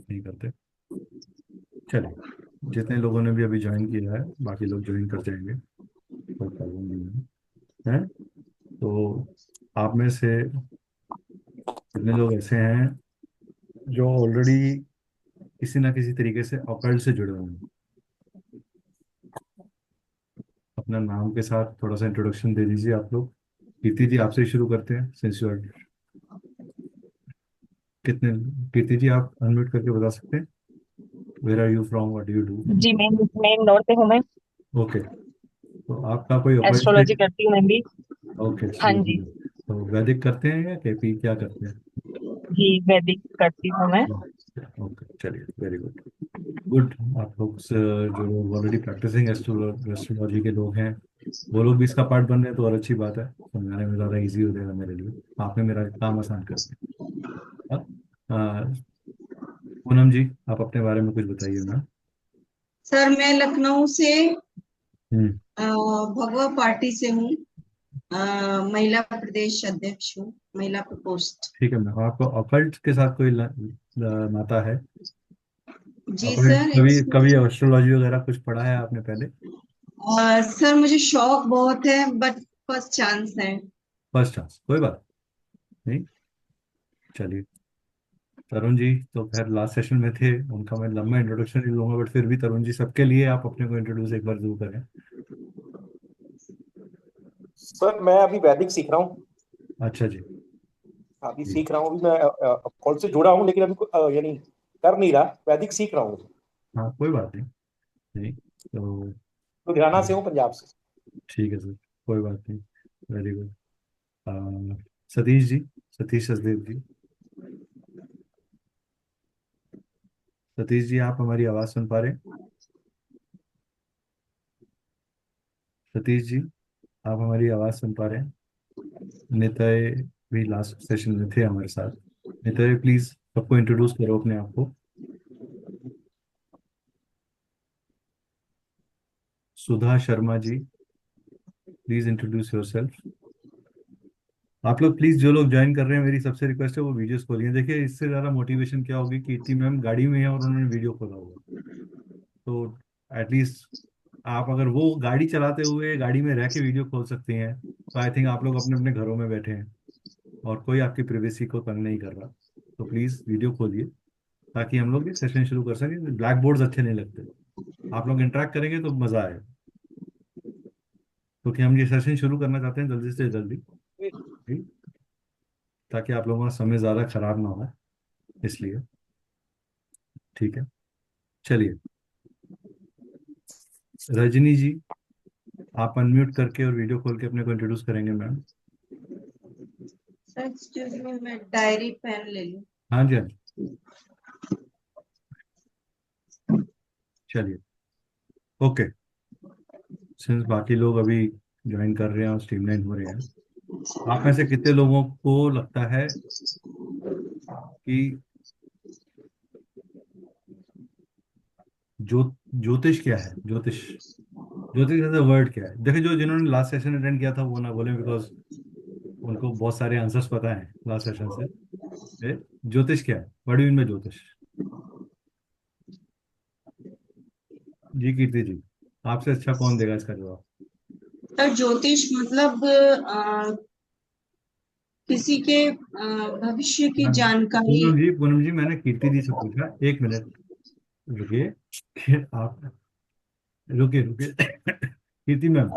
नहीं करते। चलिए, जितने लोगों ने भी अभी ज्वाइन किया है बाकी लोग ज्वाइन कर जाएंगे, कोई प्रॉब्लम नहीं है। तो आप में से कितने लोग ऐसे हैं जो ऑलरेडी किसी ना किसी तरीके से ऑकल्ट से जुड़े हुए हैं? अपना नाम के साथ थोड़ा सा इंट्रोडक्शन दे दीजिए आप लोग। कीर्ति जी, आपसे ही शुरू करते हैं सिंस यू आर कितने। कीर्ति जी, आप अनम्यूट करके बता सकते हैं where are you from, what do you do? जी, मैं इंदौर से हूँ। मैं ओके, तो आपका कोई ऑकल्ट से। एस्ट्रोलॉजी करती हूँ मैं भी। ओके, हाँ जी। तो वैदिक करते हैं या केपी क्या करते हैं? जी, वैदिक करती हूँ मैं। ओके, चलिए, वेरी गुड। गुड। आप लोग जो लोग ऑलरेडी प्रैक्टिसिंग एस्ट्रोलॉजी के लोग हैं, वो लोग भी इसका पार्ट बन रहे हैं तो और अच्छी बात है, समझाने में ज़्यादा इजी हो जाएगा मेरे लिए। आपने मेरा काम आसान कर दिया। पूनम जी, आप अपने बारे में कुछ बताइए ना। सर मैं लखनऊ से हम्म। भगवा पार्टी से हूँ। महिला प्रदेश अध्यक्ष हूँ, महिला प्रकोष्ठ। ठीक है मैम, आपको ऑकल्ट के साथ कोई नाता है? जी ऑकल्ट सर। कभी कभी एस्ट्रोलॉजी वगैरह कुछ पढ़ा है आपने पहले? सर मुझे शौक बहुत है बट फर्स्ट चांस है। फर्स्ट चांस, कोई बात नहीं। चलिए, तरुण जी तो खैर लास्ट सेशन में थे, उनका मैं लंबा इंट्रोडक्शन नहीं लूंगा, बट फिर भी तरुण जी, सबके लिए आप अपने को इंट्रोड्यूस एक बार जरूर करें। सर मैं अभी वैदिक सीख रहा हूँ। अच्छा जी। अभी जी। सीख रहा हूँ। अभी मैं कॉल से जुड़ा हूँ लेकिन अभी यानी कर नहीं रहा, वैदिक सीख रहा हूँ। हाँ, कोई बात नहीं। नहीं तो लुधियाना से हूँ, पंजाब से। ठीक है सर, कोई बात नहीं। Very good. सतीश जी, सतीश सचदेव जी। सतीश जी, आप हमारी आवाज़ सुन पा रहे हैं? सतीश जी, आप हमारी आवाज़ सुन पा रहे हैं? नितय भी लास्ट सेशन में थे हमारे साथ। नितय, प्लीज सबको इंट्रोड्यूस करो अपने आप को। सुधा Sharma ji, please introduce your self. आप लोग प्लीज, जो लोग ज्वाइन कर रहे हैं, मेरी सबसे रिक्वेस्ट है वो वीडियोस खोलिए। देखिए, इससे ज्यादा मोटिवेशन क्या होगी कि इतनी मैम गाड़ी में है और उन्होंने वीडियो खोला हुआ, तो एटलीस्ट आप अगर वो गाड़ी चलाते हुए गाड़ी में रह के वीडियो खोल सकती हैं, तो आई थिंक आप लोग अपने अपने घरों में बैठे हैं और कोई आपकी प्रिवेसी को तंग नहीं कर रहा। तो प्लीज वीडियो खोलिए ताकि हम लोग ये सेशन शुरू कर सकें। ब्लैक बोर्ड्स अच्छे नहीं लगते, आप लोग इंटरेक्ट करेंगे तो मजा आएगा, क्योंकि हम ये सेशन शुरू करना चाहते हैं जल्दी से जल्दी, ठीक? ताकि आप लोगों का समय ज़्यादा खराब ना हो, इसलिए। ठीक है, चलिए। रजनी जी, आप अनम्यूट करके और वीडियो खोल के अपने को इंट्रोड्यूस करेंगे मैम? सर एक्सक्यूज मी, मैं डायरी पेन ले लूँ। हाँ जी, हाँ जी। चलिए, ओके। सिंस बाकी लोग अभी ज्वाइन कर रहे हैं और स्ट्रीमलाइन हो रहे हैं, आप में से कितने लोगों को लगता है कि ज्योतिष क्या है? ज्योतिष, ज्योतिष एज अ वर्ड क्या है? देखिए, जो जिन्होंने लास्ट सेशन अटेंड किया था वो ना बोले, बिकॉज उनको बहुत सारे आंसर्स पता है लास्ट सेशन से। ज्योतिष क्या है? What do you mean by ज्योतिष? जी कीर्ति जी, आपसे अच्छा कौन देगा इसका जवाब? सर ज्योतिष मतलब किसी के भविष्य की हाँ, जानकारी। पूनम जी, मैंने कीर्ति जी से पूछा, एक मिनट रुकिए। आप रुकिए रुकिए। कीर्ति मैम।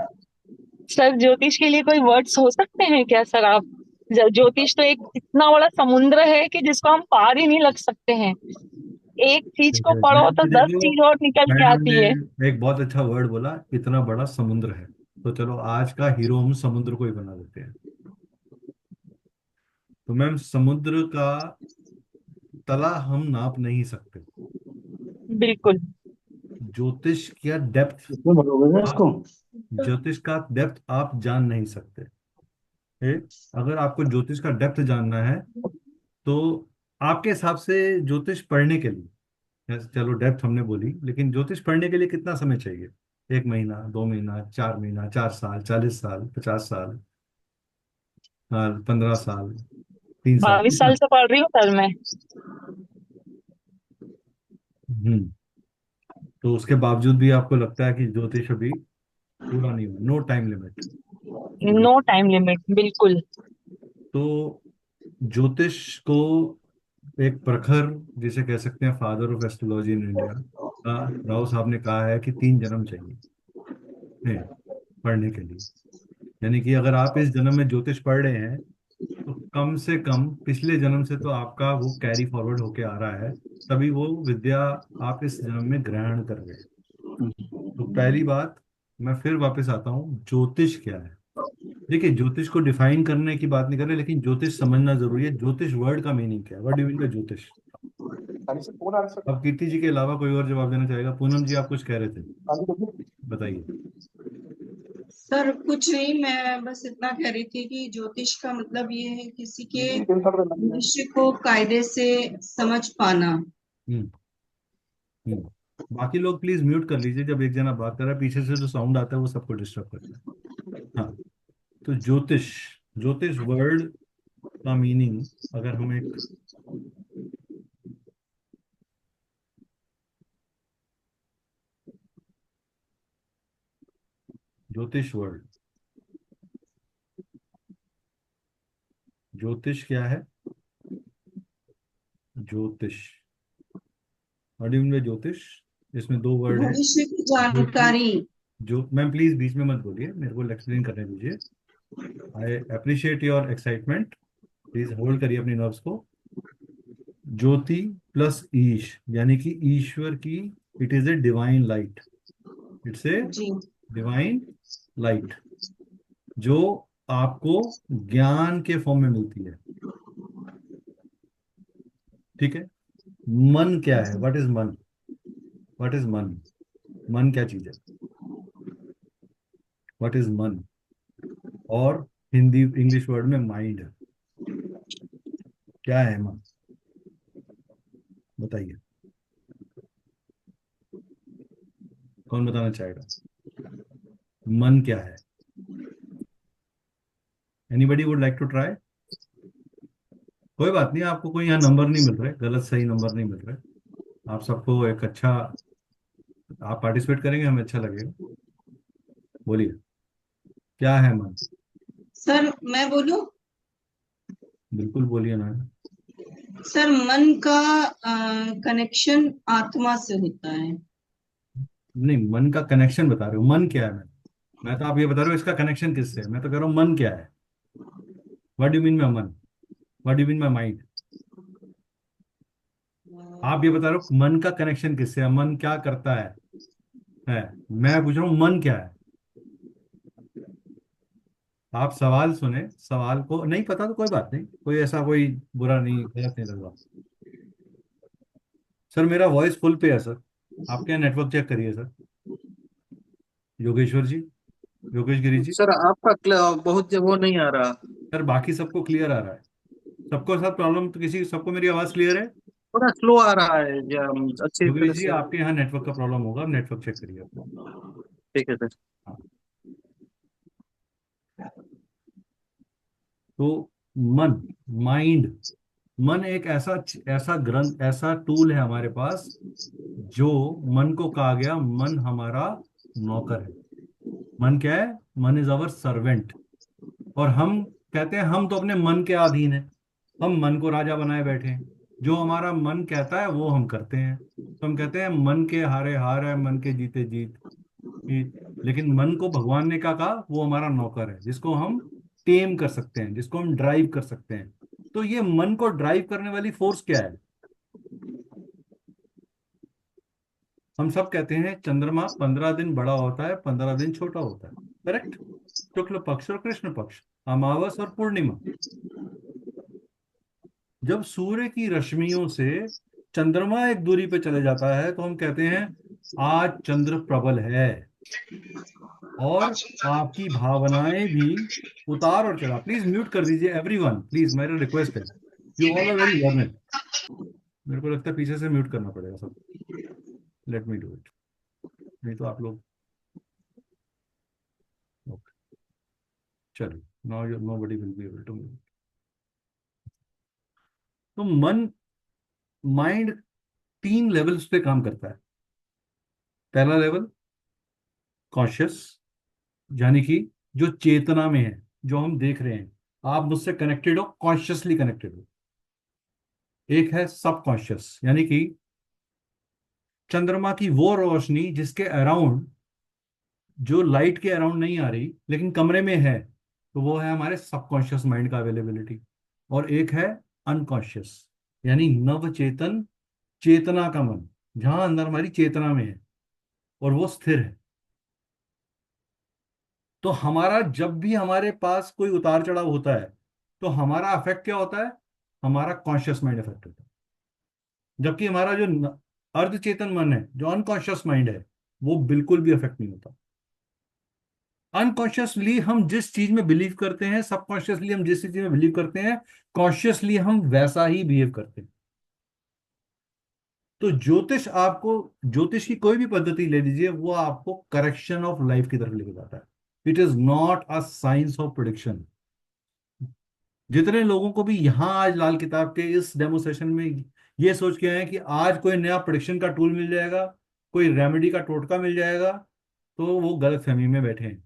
सर, ज्योतिष के लिए कोई वर्ड्स हो सकते हैं क्या सर आप? ज्योतिष तो एक इतना बड़ा समुद्र है कि जिसको हम पार ही नहीं लग सकते हैं। एक चीज को देखिए, पढ़ो मैम तो ने 10 देखो, चीज और निकल के मैडम आती है। ने एक बहुत अच्छा वर्ड बोला, इतना बड़ा समुद्र है। तो चलो, आज का हीरो हम समुद्र को ही बना देते हैं। तो मैम, समुद्र का तला हम नाप नहीं सकते। बिल्कुल। ज्योतिष का डेप्थ कितने भरोगे ना आप इसको? ज्योतिष का डेप्थ आप जान नहीं सकते। अगर आपको ज्योतिष का डेप्थ जानना है तो आपके हिसाब से ज्योतिष पढ़ने के लिए, चलो डेप्थ हमने बोली, लेकिन ज्योतिष पढ़ने के लिए कितना समय चाहिए? 1 महीना, 2 महीना, 4 महीना, 4 साल, 40 साल, 50 साल, 15 साल, 3 साल, 22 कितना? साल से पढ़ रही हूँ सर मैं। हम्म। तो उसके बावजूद भी आपको लगता है कि ज्योतिष अभी पूरा नहीं हुआ, no time limit. No time limit, बिल्कुल। तो ज्योतिष को एक प्रखर, जिसे कह सकते हैं father of astrology in India, Rao साहब ने कहा है कि 3 जन्म चाहिए हैं पढ़ने के लिए। यानी कि अगर आप इस जन्म में ज्योतिष पढ़ रहे हैं तो कम से कम पिछले जन्म से तो आपका वो कैरी फॉरवर्ड होके आ रहा है, तभी वो विद्या आप इस जन्म में ग्रहण कर रहे हैं। तो पहली बात, मैं फिर वापस आता हूँ, ज्योतिष क्या है। देखिए, ज्योतिष को डिफाइन करने की बात नहीं कर रहे, लेकिन ज्योतिष समझना जरूरी है। ज्योतिष वर्ड का मीनिंग क्या है, what do you mean by ज्योतिष? हाँ सर, कौन आंसर? अब कीर्ति जी के अलावा कोई और जवाब देना चाहेगा? पूनम जी, आप कुछ कह रहे थे, हाँ जी, देखिए, बताइए। सर कुछ नहीं, मैं बस इतना कह रही थी कि ज्योतिष का मतलब ये है किसी के भविष्य को कायदे से समझ पाना। हम्म। बाकी लोग प्लीज म्यूट कर लीजिए, जब एक जना बात कर रहा है पीछे से जो साउंड आता है वो सबको डिस्टर्ब करता है। हाँ, तो ज्योतिष, ज्योतिष वर्ड का मीनिंग, अगर हम एक ज्योतिष वर्ड, ज्योतिष क्या है? ज्योतिष, what do you mean by ज्योतिष? इसमें 2 वर्ड है, भविष्य की ज्योति। जानकारी। जो मैम प्लीज बीच में मत बोलिए, मेरे को एक्सप्लेन करने दीजिए। I appreciate your excitement, please hold करिए अपनी नर्व्स को। ज्योति प्लस ईश, यानी कि ईश्वर की, it is a divine light, it's a जी। डिवाइन लाइट, जो आपको ज्ञान के फॉर्म में मिलती है। ठीक है। मन क्या है, व्हाट इज मन? व्हाट इज मन? मन क्या चीज है? व्हाट इज मन? और हिंदी इंग्लिश वर्ड में माइंड है। क्या है मन, बताइए, कौन बताना चाहेगा? मन क्या है? Anybody would like to try? कोई बात नहीं, आपको कोई यहाँ नंबर नहीं मिल रहे, गलत सही नंबर नहीं मिल रहे। आप सबको एक अच्छा, आप पार्टिसिपेट करेंगे, हमें अच्छा लगेगा। बोलिए, क्या है मन? सर मैं बोलूं? बिल्कुल बोलिए ना। सर मन का कनेक्शन आत्मा से होता है। नहीं, मन का कनेक्शन बता रहे हो, मन क्या है? मैं तो, आप ये बता रहे हो इसका कनेक्शन किससे है, मैं तो कह रहा हूँ मन क्या है। व्हाट डू मीन माई मन? What do mean my mind? आप ये बता रहे हो मन का कनेक्शन किससे है, मन क्या करता है। मैं पूछ रहा हूँ मन क्या है। आप सवाल सुने, सवाल को नहीं पता तो कोई बात नहीं, कोई ऐसा कोई बुरा नहीं, गलत नहीं लगा। सर मेरा वॉइस फुल पे है सर, आपके यहाँ नेटवर्क चेक करिए सर। योगेश्वर जी, योगेश गिरी जी। सर आपका बहुत वो नहीं आ रहा। सर बाकी सबको क्लियर आ रहा है, सबको साथ प्रॉब्लम तो किसी, सबको मेरी आवाज क्लियर है? थोड़ा स्लो आ रहा है अच्छी योगेश तरह जी, से। आपके यहाँ नेटवर्क का प्रॉब्लम होगा, नेटवर्क चेक करिए अपना। ठीक है सर। हाँ। तो मन, माइंड, मन एक ऐसा ऐसा ग्रंथ, ऐसा टूल है हमारे पास, जो मन को कहा गया मन हमारा नौकर है। मन क्या है? मन इज अवर सर्वेंट। और हम कहते हैं हम तो अपने मन के अधीन है, हम मन को राजा बनाए बैठे हैं, जो हमारा मन कहता है वो हम करते हैं। तो हम कहते हैं मन के हारे हार है, मन के जीते जीत। लेकिन मन को भगवान ने क्या कहा? वो हमारा नौकर है, जिसको हम टेम कर सकते हैं, जिसको हम ड्राइव कर सकते हैं। तो ये मन को ड्राइव करने वाली फोर्स क्या है? हम सब कहते हैं चंद्रमा 15 दिन बड़ा होता है, 15 दिन छोटा होता है, करेक्ट? शुक्ल पक्ष और कृष्ण पक्ष, अमावस और पूर्णिमा। जब सूर्य की रश्मियों से चंद्रमा एक दूरी पे चले जाता है तो हम कहते हैं आज चंद्र प्रबल है। और आपकी भावनाएं भी उतार और चढ़ाव, प्लीज म्यूट कर दीजिए एवरीवन, प्लीज, मेरा रिक्वेस्ट है, you all are very learned. मेरे को लगता है पीछे से म्यूट करना पड़ेगा सब, लेट मी डू इट, नहीं तो आप लोग, ओके, चलिए, now you, nobody will be able to mute. तो मन, माइंड 3 लेवल्स पे काम करता है। पहला लेवल कॉन्शियस, यानी कि जो चेतना में है, जो हम देख रहे हैं, आप मुझसे कनेक्टेड हो, कॉन्शियसली कनेक्टेड हो। एक है सबकॉन्शियस, यानी कि चंद्रमा की वो रोशनी जिसके अराउंड, जो लाइट के अराउंड नहीं आ रही लेकिन कमरे में है, तो वो है हमारे सबकॉन्शियस माइंड का अवेलेबिलिटी। और एक है अनकॉन्शियस, यानी नवचेतन, चेतना का मन, जहां अंदर हमारी चेतना में है और वो स्थिर है। तो हमारा जब भी हमारे पास कोई उतार चढ़ाव होता है, तो हमारा अफेक्ट क्या होता है? हमारा कॉन्शियस माइंड अफेक्ट होता है। जबकि हमारा जो अर्ध चेतन मन है, जो अनकॉन्शियस माइंड है, वो बिल्कुल भी अफेक्ट नहीं होता। अनकॉन्शियसली हम जिस चीज में बिलीव करते हैं, सबकॉन्शियसली हम जिस चीज में बिलीव करते हैं, कॉन्शियसली हम वैसा ही बिहेव करते हैं। तो ज्योतिष की कोई भी पद्धति ले लीजिए, वो आपको करेक्शन ऑफ लाइफ की तरफ लेके जाता है। It is not a science of prediction. जितने लोगों को भी यहां आज लाल किताब के इस डेमो सेशन में ये सोच के आए हैं कि आज कोई नया प्रिडिक्शन का टूल मिल जाएगा, कोई रेमेडी का टोटका मिल जाएगा, तो वो गलत फहमी में बैठे हैं।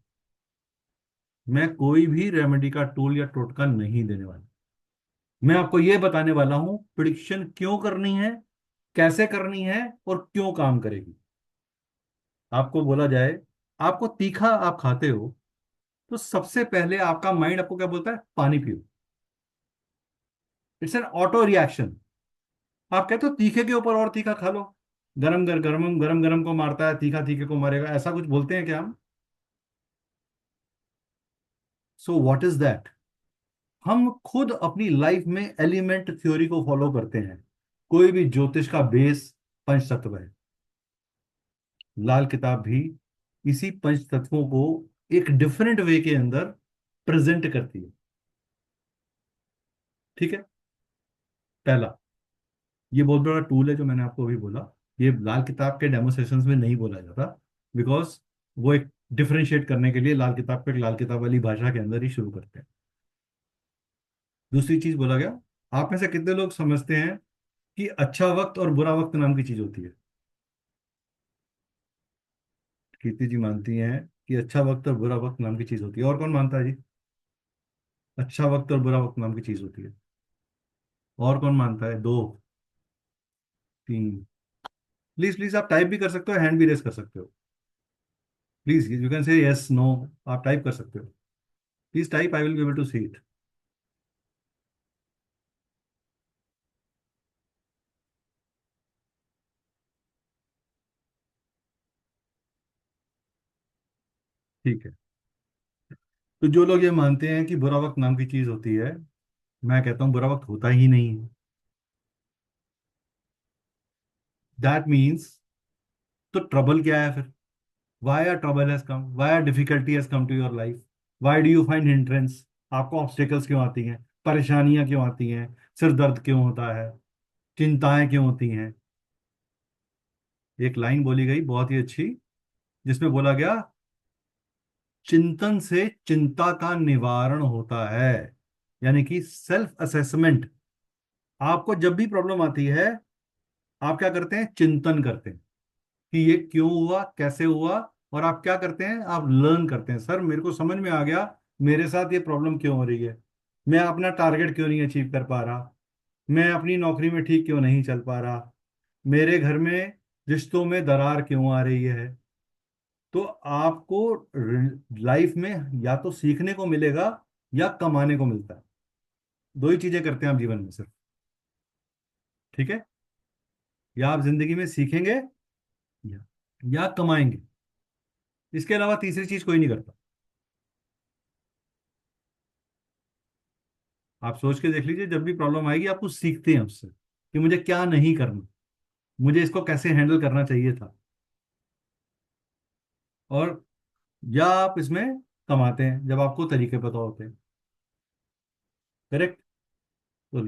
मैं कोई भी रेमेडी का टूल या टोटका नहीं देने वाला। मैं आपको ये बताने वाला हूं प्रिडिक्शन क्यों करनी है, कैसे करनी है और क्यों काम करेगी। आपको बोला जाए, आपको तीखा आप खाते हो, तो सबसे पहले आपका माइंड आपको क्या बोलता है? पानी पियो। It's an auto reaction. आप कहते हो तीखे के ऊपर और तीखा खा लो, गरम गरम को मारता है, तीखा तीखे को मारेगा, ऐसा कुछ बोलते हैं क्या हम? So what is that? हम खुद अपनी लाइफ में एलिमेंट थ्योरी को फॉलो करते हैं। कोई भी ज्योतिष का बेस पंच तत्व है। लाल किताब भी इसी पंच तत्वों को एक डिफरेंट वे के अंदर प्रेजेंट करती है। ठीक है। पहला, ये बहुत बड़ा टूल है जो मैंने आपको अभी बोला, ये लाल किताब के डेमो सेशंस में नहीं बोला जाता, बिकॉज वो एक डिफरेंशिएट करने के लिए लाल किताब पे लाल किताब वाली भाषा के अंदर ही शुरू करते हैं। दूसरी चीज बोला गया, आप में से कितने लोग समझते हैं कि अच्छा वक्त और बुरा वक्त नाम की चीज होती है? कीर्ति जी मानती हैं कि अच्छा वक्त और बुरा वक्त नाम की चीज होती है। और कौन मानता है जी? अच्छा वक्त और बुरा वक्त नाम की चीज होती है। और कौन मानता है? दो, तीन। प्लीज प्लीज आप टाइप भी कर सकते हो, हैंड भी रेस कर सकते हो। Please you can say yes no, आप टाइप कर सकते हो। Please type, I will be able to see it. ठीक है। तो जो लोग ये मानते हैं कि बुरा वक्त नाम की चीज होती है, मैं कहता हूं बुरा वक्त होता ही नहीं है। दैट मीन्स, तो ट्रबल क्या है फिर? Why our trouble has come, why our difficulty has come to your life, why do you find hindrance? आपको ऑब्स्टेकल्स क्यों आती हैं, परेशानियां क्यों आती हैं, सिर दर्द क्यों होता है, चिंताएं क्यों होती हैं? एक लाइन बोली गई बहुत ही अच्छी, जिसमें बोला गया, चिंतन से चिंता का निवारण होता है। यानी कि सेल्फ असेसमेंट। आपको जब भी प्रॉब्लम आती है, आप क्या करते हैं? चिंतन करते हैं कि ये क्यों हुआ, कैसे हुआ। और आप क्या करते हैं? आप लर्न करते हैं, सर मेरे को समझ में आ गया मेरे साथ ये प्रॉब्लम क्यों हो रही है, मैं अपना टारगेट क्यों नहीं अचीव कर पा रहा, मैं अपनी नौकरी में ठीक क्यों नहीं चल पा रहा, मेरे घर में रिश्तों में दरार क्यों आ रही है। तो आपको लाइफ में या तो सीखने को मिलेगा या कमाने को मिलता है। दो ही चीजें करते हैं आप जीवन में सिर्फ। ठीक है। या आप जिंदगी में सीखेंगे या कमाएंगे। इसके अलावा तीसरी चीज कोई नहीं करता। आप सोच के देख लीजिए, जब भी प्रॉब्लम आएगी आप कुछ सीखते हैं उससे कि मुझे क्या नहीं करना, मुझे इसको कैसे हैंडल करना चाहिए था। और या आप इसमें कमाते हैं जब आपको तरीके पता होते हैं। करेक्ट। तो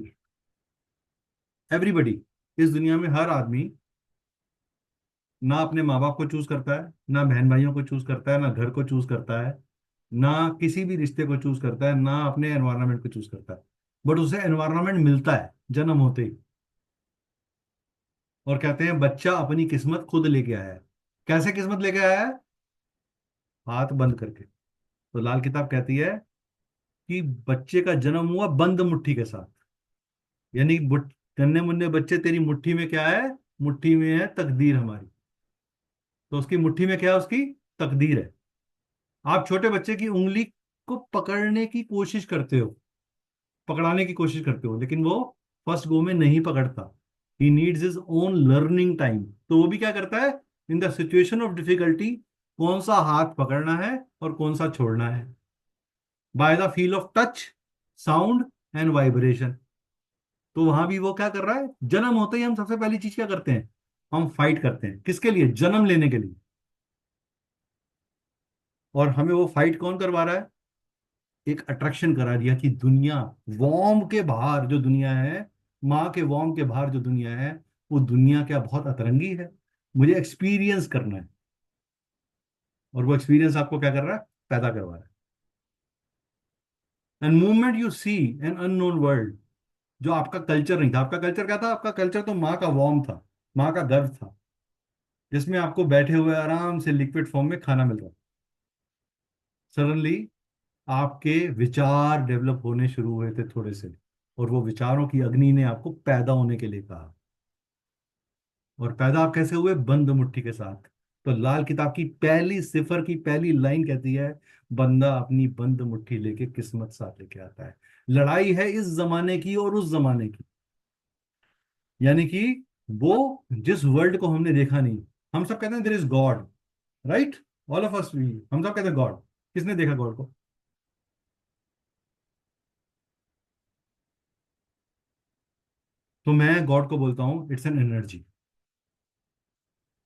एवरीबडी, इस दुनिया में हर आदमी ना अपने माँ बाप को चूज करता है, ना बहन भाइयों को चूज करता है, ना घर को चूज करता है, ना किसी भी रिश्ते को चूज करता है, ना अपने एनवायरनमेंट को चूज करता है। बट उसे एनवायरनमेंट मिलता है जन्म होते ही। और कहते हैं बच्चा अपनी किस्मत खुद लेके आया है। कैसे किस्मत लेके आया है? हाथ बंद करके। तो लाल किताब कहती है कि बच्चे का जन्म हुआ बंद मुट्ठी के साथ। यानी नन्हे मुन्ने बच्चे, तेरी मुट्ठी में क्या है? मुट्ठी में है तकदीर हमारी। तो उसकी मुट्ठी में क्या है? उसकी तकदीर है। आप छोटे बच्चे की उंगली को पकड़ने की कोशिश करते हो, पकड़ाने की कोशिश करते हो, लेकिन वो फर्स्ट गो में नहीं पकड़ता। He needs his own learning time. तो वो भी क्या करता है? In the situation of difficulty कौन सा हाथ पकड़ना है और कौन सा छोड़ना है, by the feel of touch, sound and vibration. तो वहां भी वो क्या कर रहा है? जन्म होते ही हम सबसे पहली चीज क्या करते हैं? हम फाइट करते हैं। किसके लिए? जन्म लेने के लिए। और हमें वो फाइट कौन करवा रहा है? एक अट्रैक्शन करा दिया कि दुनिया, वॉर्म के बाहर जो दुनिया है, माँ के वॉर्म के बाहर जो दुनिया है, वो दुनिया क्या बहुत अतरंगी है, मुझे एक्सपीरियंस करना है। और वो एक्सपीरियंस आपको क्या कर रहा है? पैदा करवा रहा है। And movement you see an unknown world. जो आपका कल्चर नहीं था। आपका कल्चर क्या था? आपका कल्चर तो माँ का वॉर्म था, माँ का गर्भ था, जिसमें आपको बैठे हुए आराम से लिक्विड फॉर्म में खाना मिल रहा। सडनली आपके विचार डेवलप होने शुरू हुए थे थोड़े से, और वो विचारों की अग्नि ने आपको पैदा होने के लिए कहा। और पैदा आप कैसे हुए? बंद मुट्ठी के साथ। तो लाल किताब की पहली सिफर की पहली लाइन कहती है, बंदा अपनी बंद मुट्ठी लेके किस्मत साथ लेके आता है। लड़ाई है इस जमाने की और उस जमाने की। यानी कि वो जिस वर्ल्ड को हमने देखा नहीं। हम सब कहते हैं there is God, right? All of us, हम सब कहते हैं गॉड। किसने देखा गॉड को? तो मैं गॉड को बोलता हूं इट्स एन एनर्जी।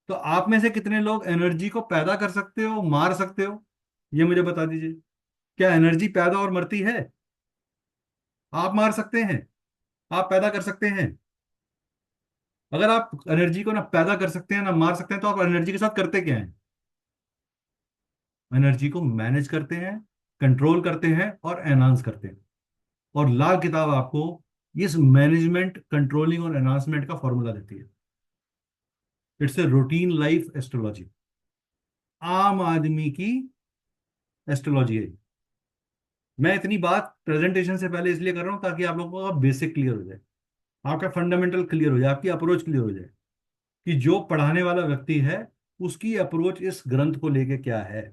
तो आप में से कितने लोग एनर्जी को पैदा कर सकते हो, मार सकते हो? ये मुझे बता दीजिए। क्या एनर्जी पैदा और मरती है? आप मार सकते हैं, आप पैदा कर सकते हैं। अगर आप एनर्जी को ना पैदा कर सकते हैं ना मार सकते हैं, तो आप एनर्जी के साथ करते क्या है? एनर्जी को मैनेज करते हैं, कंट्रोल करते हैं और एनहांस करते हैं। और लाल किताब आपको इस मैनेजमेंट, कंट्रोलिंग और एनहांसमेंट का फॉर्मूला देती है। It's a routine life astrology. आम आदमी की एस्ट्रोलॉजी है। मैं इतनी बात प्रेजेंटेशन से पहले इसलिए कर रहा हूं ताकि आप लोगों का बेसिक क्लियर हो जाए, आपका फंडामेंटल क्लियर हो जाए, आपकी अप्रोच क्लियर हो जाए कि जो पढ़ाने वाला व्यक्ति है उसकी अप्रोच इस ग्रंथ को लेके क्या है।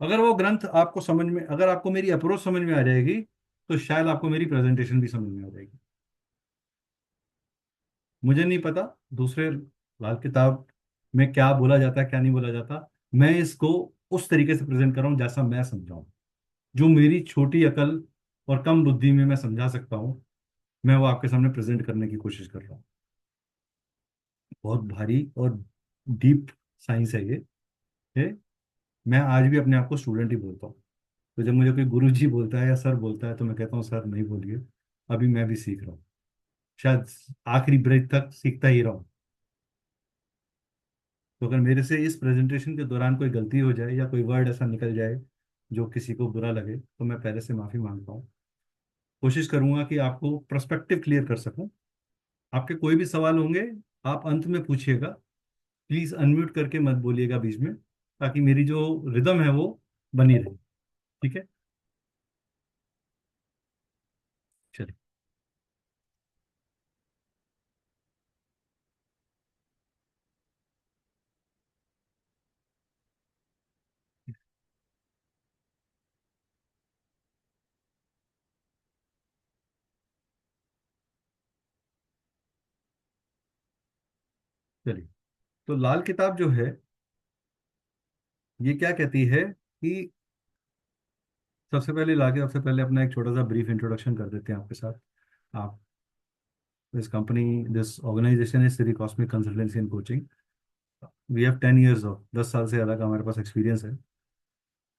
अगर वो ग्रंथ आपको समझ में, अगर आपको मेरी अप्रोच समझ में आ जाएगी, तो शायद आपको मेरी प्रेजेंटेशन भी समझ में आ जाएगी। मुझे नहीं पता दूसरे लाल किताब में क्या बोला जाता है क्या नहीं बोला जाता। मैं इसको उस तरीके से प्रेजेंट कर रहा हूँ जैसा मैं समझाऊं, जो मेरी छोटी अकल और कम बुद्धि में मैं समझा सकता हूँ, मैं वो आपके सामने प्रेजेंट करने की कोशिश कर रहा हूँ। बहुत भारी और डीप साइंस है। मैं आज भी अपने आप को स्टूडेंट ही बोलता हूँ। तो जब मुझे कोई गुरु जी बोलता है या सर बोलता है, तो मैं कहता हूँ सर नहीं बोलिए, अभी मैं भी सीख रहा हूँ। शायद आखिरी ब्रेथ तक सीखता ही रहा हूँ। तो अगर मेरे से इस प्रेजेंटेशन के दौरान कोई गलती हो जाए या कोई वर्ड ऐसा निकल जाए जो किसी को बुरा लगे, तो मैं पहले से माफी मांगता हूँ। कोशिश करूंगा कि आपको पर्सपेक्टिव क्लियर कर सकूं। आपके कोई भी सवाल होंगे, आप अंत में पूछिएगा। प्लीज अनम्यूट करके मत बोलिएगा बीच में, ताकि मेरी जो रिदम है वो बनी रहे। ठीक है? चलिए। चलिए। तो लाल किताब जो है, ये क्या कहती है कि सबसे पहले अपना एक छोटा सा ब्रीफ इंट्रोडक्शन कर देते हैं आपके साथ। आप, this company, this organisation is Shri cosmic consultancy and coaching. We have 10 years of, 10 साल से ज़्यादा का हमारे पास एक्सपीरियंस है।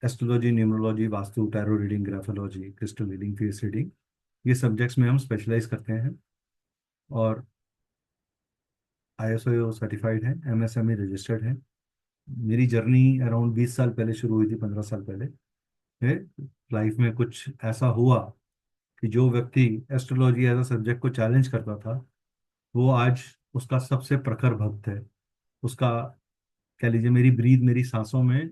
Astrology, numerology, vastu, tarot reading, graphology, crystal reading, face reading, ये सब्जेक्ट्स में हम स्पेशलाइज करते हैं। और ISO सर्टिफाइड है, MSME रजिस्टर्ड है। मेरी जर्नी अराउंड 20 साल पहले शुरू हुई थी, 15 साल पहले है। लाइफ में कुछ ऐसा हुआ कि जो व्यक्ति एस्ट्रोलॉजी एज अ सब्जेक्ट को चैलेंज करता था, वो आज उसका सबसे प्रखर भक्त है, उसका कह लीजिए मेरी ब्रीद मेरी सांसों में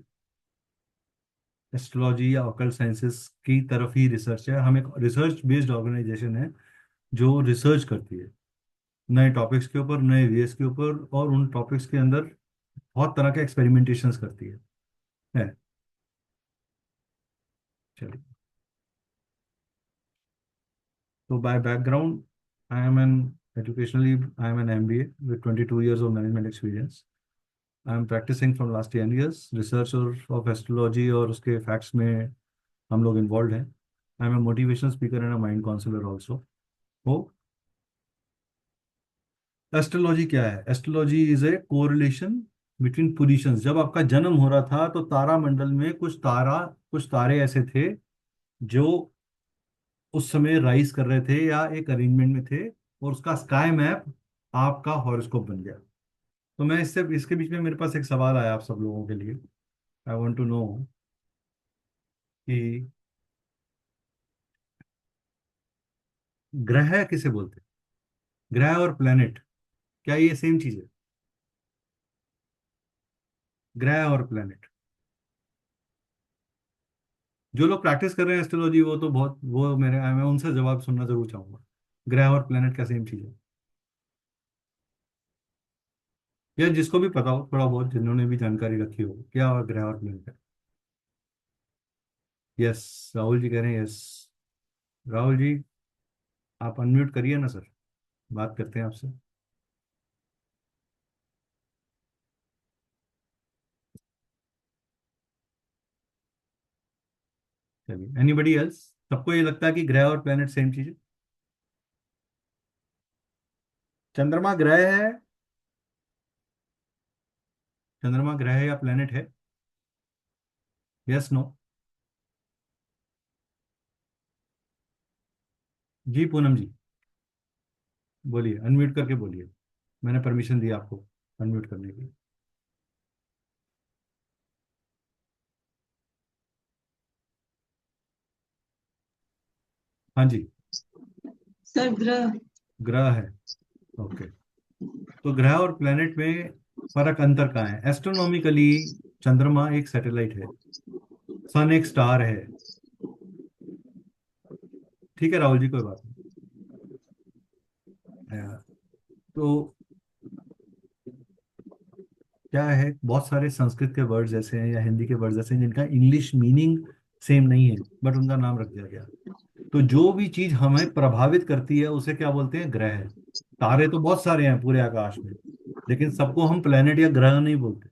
एस्ट्रोलॉजी या ऑकल्ट साइंसेस की तरफ ही रिसर्च है। हम एक रिसर्च बेस्ड ऑर्गेनाइजेशन है जो रिसर्च करती है नए टॉपिक्स के ऊपर, नए वेज के ऊपर, और उन टॉपिक्स के अंदर बहुत तरह के एक्सपेरिमेंटेशंस करती है। चलिए, तो by background I am an educationally I am an MBA with 22 years of management experience. I am practising from last 10 years research और ऑफ एस्ट्रोलॉजी और उसके फैक्ट्स में हम लोग इन्वॉल्व हैं। I am a motivation speaker and a mind counsellor also. हो, astrology क्या है? Astrology is a correlation between positions. जब आपका जन्म हो रहा था तो तारा मंडल में कुछ तारे ऐसे थे जो उस समय राइज कर रहे थे या एक अरेंजमेंट में थे, और उसका स्काई मैप आपका हॉरोस्कोप बन गया। तो मैं इससे इसके बीच में मेरे पास एक सवाल आया आप सब लोगों के लिए। आई वांट टू नो कि ग्रह किसे बोलते हैं? ग्रह और प्लेनेट, क्या ये सेम चीज है? ग्रह और प्लेनेट, जो लोग प्रैक्टिस कर रहे हैं एस्ट्रोलॉजी वो तो बहुत, वो मैं उनसे जवाब सुनना जरूर चाहूंगा। ग्रह और प्लेनेट क्या सेम चीज है? या जिसको भी पता हो थोड़ा बहुत, जिन्होंने भी जानकारी रखी हो, क्या ग्रह और प्लेनेट है? यस, राहुल जी कह रहे हैं यस। राहुल जी, आप अनम्यूट करिए ना सर, बात करते हैं आपसे। चलिए, एनीबडी एल्स? सबको ये लगता है कि ग्रह और प्लेनेट सेम चीज है? चंद्रमा ग्रह है? चंद्रमा ग्रह है या प्लेनेट है? Yes no? जी पूनम जी, बोलिए, अनम्यूट करके बोलिए। मैंने परमिशन दी आपको अनम्यूट करने की। हाँ जी, सर ग्रह। ग्रह है। ओके, तो ग्रह और प्लेनेट में फर्क अंतर कहाँ है? एस्ट्रोनॉमिकली चंद्रमा एक सैटेलाइट है, सन एक स्टार है। ठीक है राहुल जी, कोई बात नहीं। तो क्या है, बहुत सारे संस्कृत के वर्ड्स ऐसे हैं या हिंदी के वर्ड्स ऐसे हैं जिनका इंग्लिश मीनिंग सेम नहीं है, बट उनका नाम रख दिया गया। तो जो भी चीज हमें प्रभावित करती है उसे क्या बोलते हैं? ग्रह। तारे तो बहुत सारे हैं पूरे आकाश में, लेकिन सबको हम प्लेनेट या ग्रह नहीं बोलते।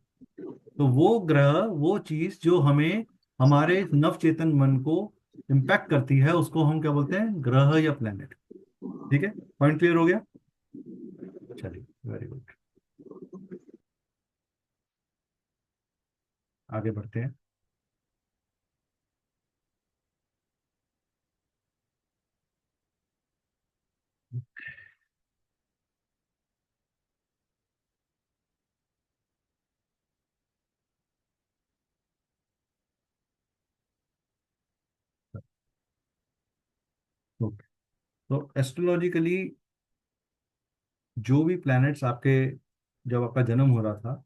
तो वो ग्रह, वो चीज जो हमें हमारे नवचेतन मन को इम्पैक्ट करती है, उसको हम क्या बोलते हैं? ग्रह या प्लेनेट। ठीक है, पॉइंट क्लियर हो गया? चलिए, वेरी गुड, आगे बढ़ते हैं। ओके, तो एस्ट्रोलॉजिकली जो भी प्लैनेट्स आपके, जब आपका जन्म हो रहा था,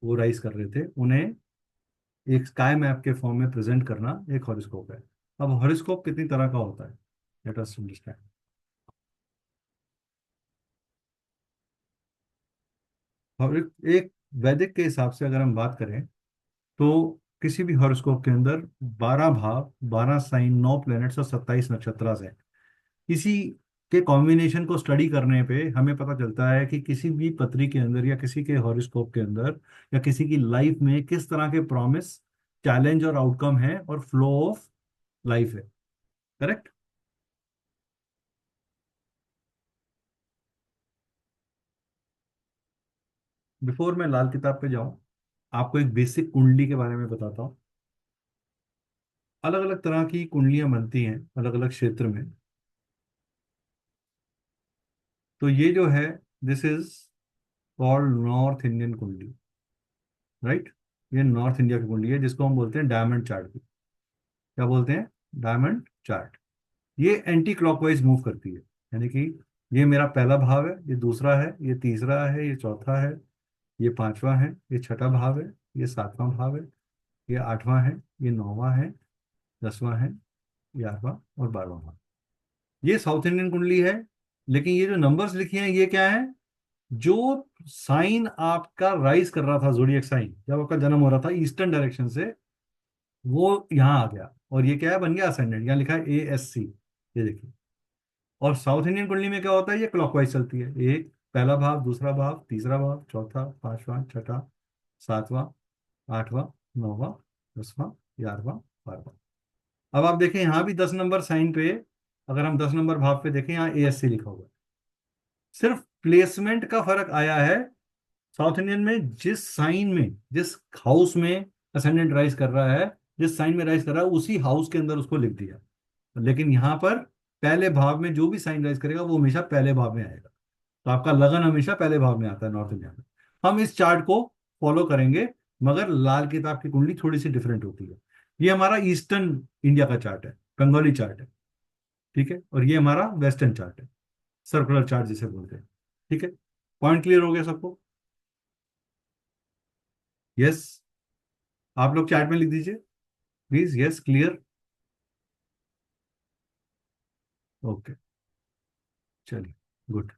वो राइज कर रहे थे, उन्हें एक स्काई मैप के फॉर्म में प्रेजेंट करना एक हॉरोस्कोप है। अब हॉरोस्कोप कितनी तरह का होता है, लेट अस अंडरस्टैंड। और एक वैदिक के हिसाब से अगर हम बात करें तो किसी भी हॉरोस्कोप के अंदर 12 भाव, 12 साइन, 9 प्लैनेट्स और 27 नक्षत्र हैं। इसी के कॉम्बिनेशन को स्टडी करने पे हमें पता चलता है कि किसी भी पत्री के अंदर या किसी के हॉरोस्कोप के अंदर या किसी की लाइफ में किस तरह के प्रॉमिस, चैलेंज और आउटकम है और फ्लो ऑफ लाइफ है। करेक्ट? बिफोर मैं लाल किताब पे जाऊं, आपको एक बेसिक कुंडली के बारे में बताता हूँ। अलग अलग तरह की कुंडलियां बनती हैं अलग अलग क्षेत्र में। तो ये जो है, this is called north Indian कुंडली, राइट? ये नॉर्थ इंडिया की कुंडली है जिसको हम बोलते हैं डायमंड चार्ट भी। क्या बोलते हैं? Diamond chart. ये एंटी क्लॉकवाइज मूव करती है, यानी कि ये मेरा पहला भाव है, ये दूसरा है, ये तीसरा है, ये चौथा है, ये पांचवा है, ये छठा भाव है, ये सातवां भाव है, ये आठवां है, ये नौवां है, 10वां है, 11वां और 12वां भाव। ये साउथ इंडियन कुंडली है। लेकिन ये जो नंबर्स लिखे हैं ये क्या है? जो साइन आपका राइज कर रहा था, जोडिएक साइन, जब आपका जन्म हो रहा था ईस्टर्न डायरेक्शन से, वो यहाँ आ गया और ये क्या है, बन गया असेंडेंट। यहाँ लिखा है ASC, ये देखिए। और साउथ इंडियन कुंडली में क्या होता है, ये क्लॉकवाइज चलती है। एक, पहला भाव, दूसरा भाव, तीसरा भाव, चौथा, पांचवा, छठा, सातवां, आठवां, नौवां, 10वां, 11वां, 12वां। अब आप देखें यहाँ भी 10 नंबर साइन पे, अगर हम 10 नंबर भाव पे देखें, यहाँ ASC लिखा हुआ है। सिर्फ प्लेसमेंट का फर्क आया है। साउथ इंडियन में जिस साइन में, जिस हाउस में असेंडेंट राइज कर रहा है, जिस साइन में राइज कर रहा है, उसी हाउस के अंदर उसको लिख दिया। लेकिन यहाँ पर पहले भाव में जो भी साइन राइज करेगा वो हमेशा पहले भाव में आएगा। तो आपका लगन हमेशा पहले भाव में आता है नॉर्थ इंडिया में। हम इस चार्ट को फॉलो करेंगे, मगर लाल किताब की कुंडली थोड़ी सी डिफरेंट होती है। ये हमारा ईस्टर्न इंडिया का चार्ट है, बंगाली चार्ट है, ठीक है। और ये हमारा वेस्टर्न चार्ट है, सर्कुलर चार्ट जिसे बोलते हैं, ठीक है। पॉइंट क्लियर हो गया सबको? यस, आप लोग चैट में लिख दीजिए प्लीज, यस, क्लियर, ओके, चलिए, गुड।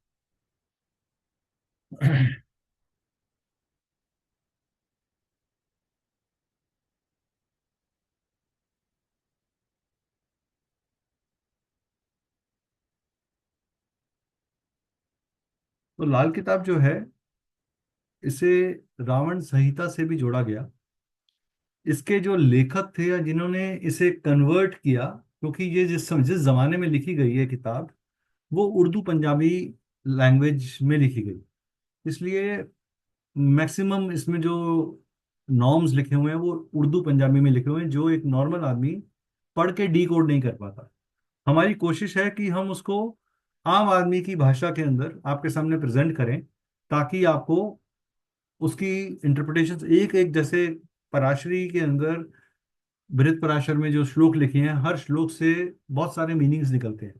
तो लाल किताब जो है, इसे रावण संहिता से भी जोड़ा गया। इसके जो लेखक थे या जिन्होंने इसे कन्वर्ट किया, क्योंकि ये जिस जमाने में लिखी गई है किताब, वो उर्दू पंजाबी लैंग्वेज में लिखी गई, इसलिए मैक्सिमम इसमें जो नॉर्म्स लिखे हुए हैं वो उर्दू पंजाबी में लिखे हुए हैं, जो एक नॉर्मल आदमी पढ़ के डिकोड नहीं कर पाता। हमारी कोशिश है कि हम उसको आम आदमी की भाषा के अंदर आपके सामने प्रेजेंट करें, ताकि आपको उसकी इंटरप्रिटेशन एक एक, जैसे पराशरी के अंदर, बृहत पराशर में जो श्लोक लिखे हैं, हर श्लोक से बहुत सारे मीनिंग्स निकलते हैं,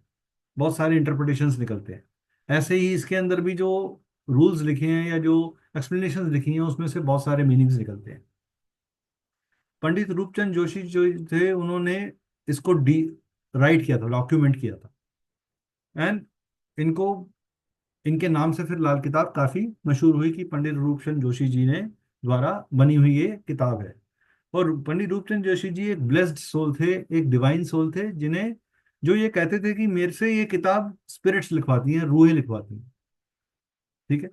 बहुत सारे इंटरप्रिटेशंस निकलते हैं। ऐसे ही इसके अंदर भी जो रूल्स लिखे हैं या जो एक्सप्लेनेशंस लिखी हैं, उसमें से बहुत सारे मीनिंग्स निकलते हैं। पंडित रूपचंद जोशी जो थे, उन्होंने इसको डी राइट किया था, डॉक्यूमेंट किया था। एंड इनको, इनके नाम से फिर लाल किताब काफी मशहूर हुई कि पंडित रूपचंद जोशी जी ने द्वारा बनी हुई ये किताब है। और पंडित रूपचंद जोशी जी एक ब्लेस्ड सोल थे, एक डिवाइन सोल थे, जिन्हें, जो ये कहते थे कि मेरे से ये किताब स्पिरिट्स लिखवाती हैं, रूहें लिखवाती हैं, ठीक है।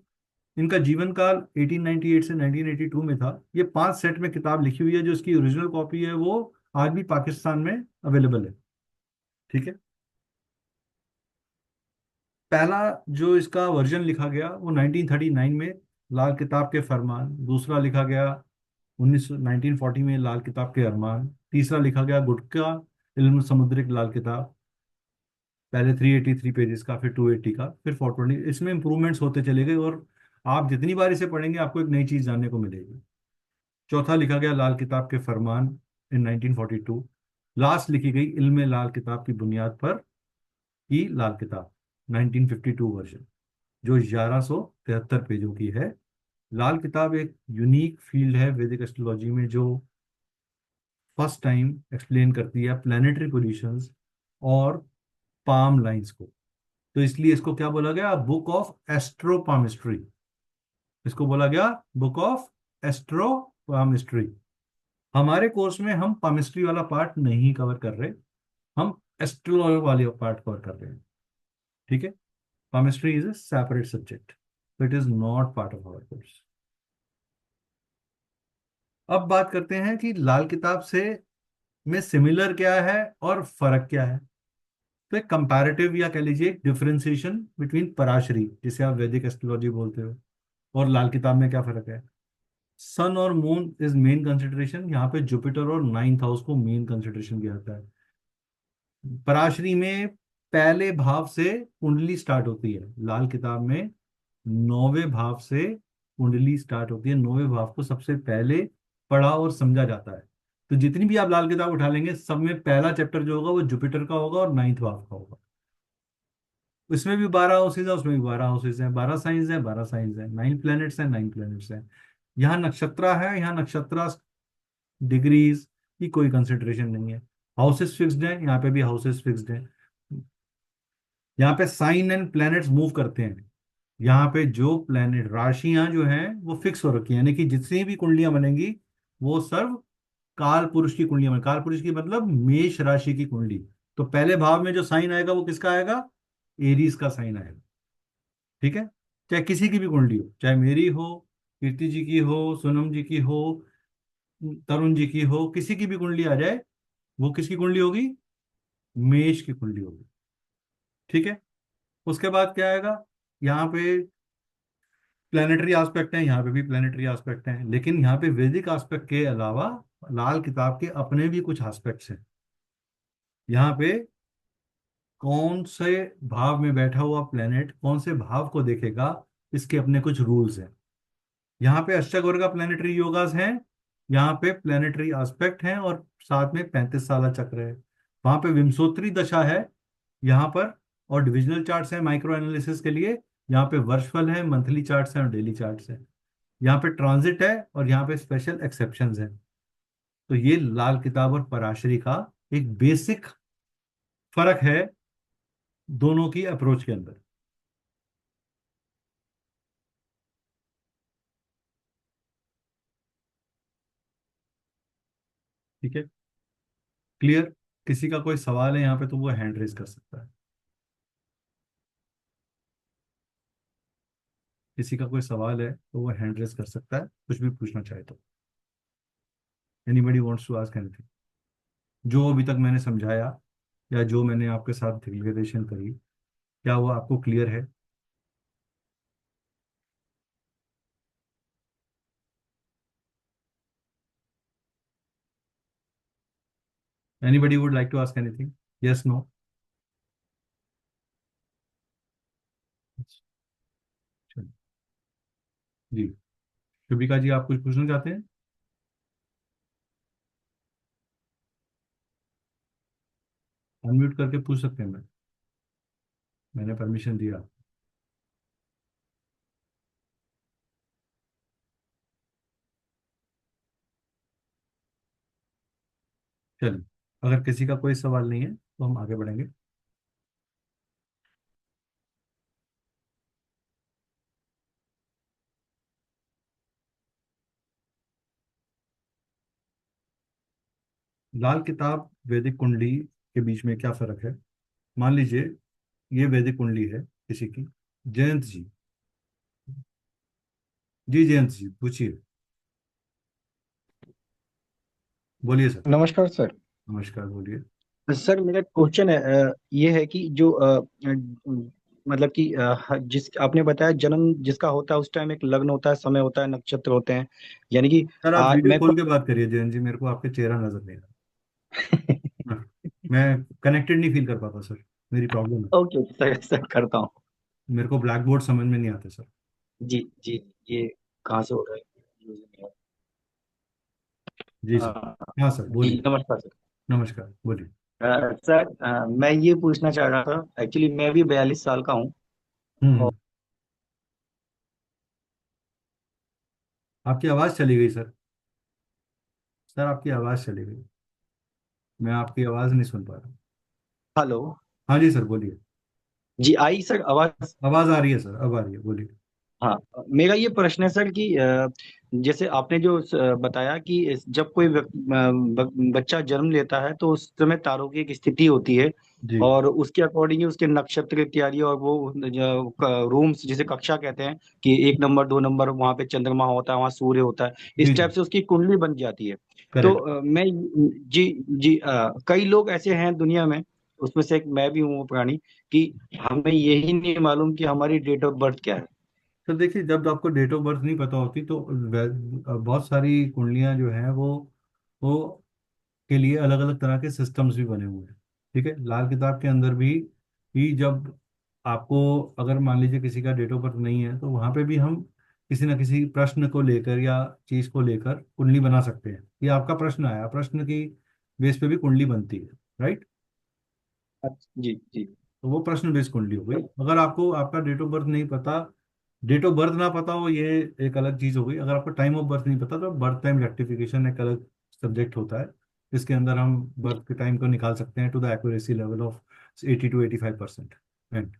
इनका जीवन काल 1898 से 1982 में था। ये 5 सेट में किताब लिखी हुई है। जो इसकी ओरिजिनल कॉपी है वो आज भी पाकिस्तान में अवेलेबल है, ठीक है। पहला जो इसका वर्जन लिखा गया वो 1939 में, लाल किताब के फरमान। दूसरा लिखा गया 1940 में, लाल किताब के अरमान। तीसरा लिखा गया गुटका इल्म समुद्रिक लाल किताब, पहले 383 पेजेस का, फिर 280 का, फिर 420। इसमें इंप्रूवमेंट्स होते चले गए और आप जितनी बार इसे पढ़ेंगे आपको एक नई चीज जानने को मिलेगी। चौथा लिखा गया लाल किताब के फरमान इन 1942। लास्ट लिखी गई इल्म लाल किताब की बुनियाद पर की लाल किताब, 1952 वर्जन, जो 1173 पेजों की है। लाल किताब एक यूनिक फील्ड है वैदिक एस्ट्रोलॉजी में, जो फर्स्ट टाइम एक्सप्लेन करती है प्लानिटरी पोजीशंस और पाम लाइंस को। तो इसलिए इसको क्या बोला गया, बुक ऑफ एस्ट्रोपामिस्ट्री। इसको बोला गया बुक ऑफ एस्ट्रोपामिस्ट्री। हमारे कोर्स में हम पामिस्ट्री वाला पार्ट नहीं कवर कर रहे, हम एस्ट्रोलॉजी वाले पार्ट कवर कर रहे हैं, ठीक है। Palmistry is a separate subject, it is not part of our course. अब बात करते हैं कि लाल किताब से में सिमिलर क्या है और फर्क क्या है। तो एक कंपैरेटिव या कह लीजिए डिफरेंशिएशन बिटवीन पराशरी, जिसे आप वैदिक एस्ट्रोलॉजी बोलते हो, और लाल किताब में क्या फर्क है। सन और मून इज मेन कंसिडरेशन, यहाँ पे जुपिटर और 9th हाउस को मेन कंसिडरेशन दिया जाता है। पराशरी में पहले भाव से कुंडली स्टार्ट होती है, लाल किताब में 9वें भाव से कुंडली स्टार्ट होती है। 9वें भाव को सबसे पहले पढ़ा और समझा जाता है। तो जितनी भी आप लाल किताब उठा लेंगे, सब में पहला चैप्टर जो होगा वो जुपिटर का होगा और 9th भाव का होगा। उसमें भी 12 हाउसेज है, उसमें भी 12 हाउसेज है, 12 साइंस है, 12 साइंस है, 9 प्लैनेट्स है, 9 प्लैनेट्स है। यहाँ नक्षत्रा है, यहाँ नक्षत्रा डिग्रीज की कोई कंसिडरेशन नहीं है। हाउसेस फिक्स्ड है, यहाँ पे भी हाउसेस फिक्स्ड है। यहाँ पे साइन एंड प्लैनेट्स मूव करते हैं। यहाँ पे जो प्लैनेट राशियां जो हैं वो फिक्स हो रखी हैं, यानी कि जितनी भी कुंडलियां बनेंगी वो सर्व काल पुरुष की कुंडलियां काल पुरुष की मतलब मेष राशि की कुंडली। तो पहले भाव में जो साइन आएगा वो किसका आएगा? एरीज का साइन आएगा। ठीक है, चाहे किसी की भी कुंडली हो, चाहे मेरी हो, कीर्ति जी की हो, सोनम जी की हो, तरुण जी की हो, किसी की भी कुंडली आ जाए, वो किसकी कुंडली होगी? मेष की कुंडली होगी। ठीक है, उसके बाद क्या आएगा? यहाँ पे प्लानिटरी एस्पेक्ट है, यहाँ पे भी प्लानिटरी एस्पेक्ट है, लेकिन यहाँ पे वैदिक एस्पेक्ट के अलावा लाल किताब के अपने भी कुछ एस्पेक्ट्स हैं। यहाँ पे कौन से भाव में बैठा हुआ प्लेनेट कौन से भाव को देखेगा, इसके अपने कुछ रूल्स हैं। यहाँ पे अष्टवर्ग का प्लेनेटरी योगास हैं, यहाँ पे प्लेनेटरी एस्पेक्ट हैं, और साथ में 35 साला चक्र है। वहां पे विंशोत्तरी दशा है यहाँ पर, और डिविजनल चार्ट्स हैं माइक्रो एनालिसिस के लिए। यहाँ पे वर्षफल है, मंथली चार्ट्स हैं और डेली चार्ट्स हैं। यहाँ पे ट्रांजिट है, और यहाँ पे स्पेशल एक्सेप्शंस हैं। तो ये लाल किताब और पराशरी का एक बेसिक फर्क है दोनों की अप्रोच के अंदर। ठीक है, क्लियर? किसी का कोई सवाल है यहाँ पे तो वो हैंड रेज कर सकता है। किसी का कोई सवाल है तो वो हैंड रेज कर सकता है, कुछ भी पूछना चाहे तो। Anybody wants to ask anything? जो अभी तक मैंने समझाया या जो मैंने आपके साथ डिक्लेरेशन करी, क्या वो आपको क्लियर है? Anybody would like to ask anything? Yes, no? जी, शुभिका जी, आप कुछ पूछना चाहते हैं? अनम्यूट करके पूछ सकते हैं, मैंने परमिशन दिया। चलिए, अगर किसी का कोई सवाल नहीं है तो हम आगे बढ़ेंगे। लाल किताब वैदिक कुंडली के बीच में क्या फर्क है? मान लीजिए ये वैदिक कुंडली है किसी की। जयंत जी, जी जयंत जी पूछिए, बोलिए सर। नमस्कार सर। नमस्कार, बोलिए। सर मेरा क्वेश्चन है ये है कि जो मतलब कि जिस आपने बताया जन्म जिसका होता है उस टाइम एक लग्न होता है, समय होता है, नक्षत्र होते हैं, यानी कि सर आप वीडियो मैं खोल के बात करिए जयंत जी, मेरे को आपके चेहरा नजर नहीं आ रहा। मैं कनेक्टेड नहीं फील कर पाता सर, मेरी प्रॉब्लम है। ओके सर, सर करता हूँ। मेरे को ब्लैक बोर्ड समझ में नहीं आते सर। जी जी, ये कहाँ से हो रहा है? जी सर। हाँ सर, जी बोलिए। नमस्कार सर। नमस्कार, बोलिए। सर मैं ये पूछना चाह रहा था, एक्चुअली मैं भी 42 साल का हूँ। हम्म। आपकी आवाज चली गई सर। सर आपकी आवाज चली गई, मैं आपकी आवाज नहीं सुन पा रहा। हेलो। हाँ जी सर, बोलिए। जी आई सर आवाज? आवाज आ रही है सर, अब आ रही है, बोलिए। हाँ, मेरा ये प्रश्न है सर कि जैसे आपने जो बताया कि जब कोई बच्चा जन्म लेता है तो उस समय तारों की एक स्थिति होती है, जी और उसके अकॉर्डिंग ही उसके नक्षत्र इत्यादि, और वो रूम्स जिसे कक्षा कहते हैं कि 1 नंबर 2 नंबर वहाँ पे चंद्रमा होता है, वहाँ सूर्य होता है, जी इस टाइप जी, से उसकी कुंडली बन जाती है। तो करेक्ट। मैं जी जी कई लोग ऐसे हैं दुनिया में, उसमें से एक मैं भी हूँ वो प्राणी, कि हमें यही नहीं मालूम कि हमारी डेट ऑफ बर्थ क्या है। तो देखिए, जब आपको डेट ऑफ बर्थ नहीं पता होती तो बहुत सारी कुंडलियां जो हैं वो के लिए अलग अलग तरह के सिस्टम्स भी बने हुए हैं। ठीक है, लाल किताब के अंदर भी जब आपको, अगर मान लीजिए किसी का डेट ऑफ बर्थ नहीं है तो वहां पे भी हम किसी ना किसी प्रश्न को लेकर या चीज को लेकर कुंडली बना सकते हैं। ये आपका प्रश्न आया, प्रश्न की बेस पे भी कुंडली बनती है, राइट? जी जी। तो वो प्रश्न बेस्ड कुंडली हो गई। अगर आपको आपका डेट ऑफ बर्थ नहीं पता, डेट ऑफ बर्थ ना पता हो, ये एक अलग चीज हो गई। अगर आपको टाइम ऑफ बर्थ नहीं पता तो बर्थ टाइम रेक्टिफिकेशन एक अलग सब्जेक्ट होता है, जिसके अंदर हम बर्थ के टाइम को निकाल सकते हैं to the accuracy level of 80 to 85%। And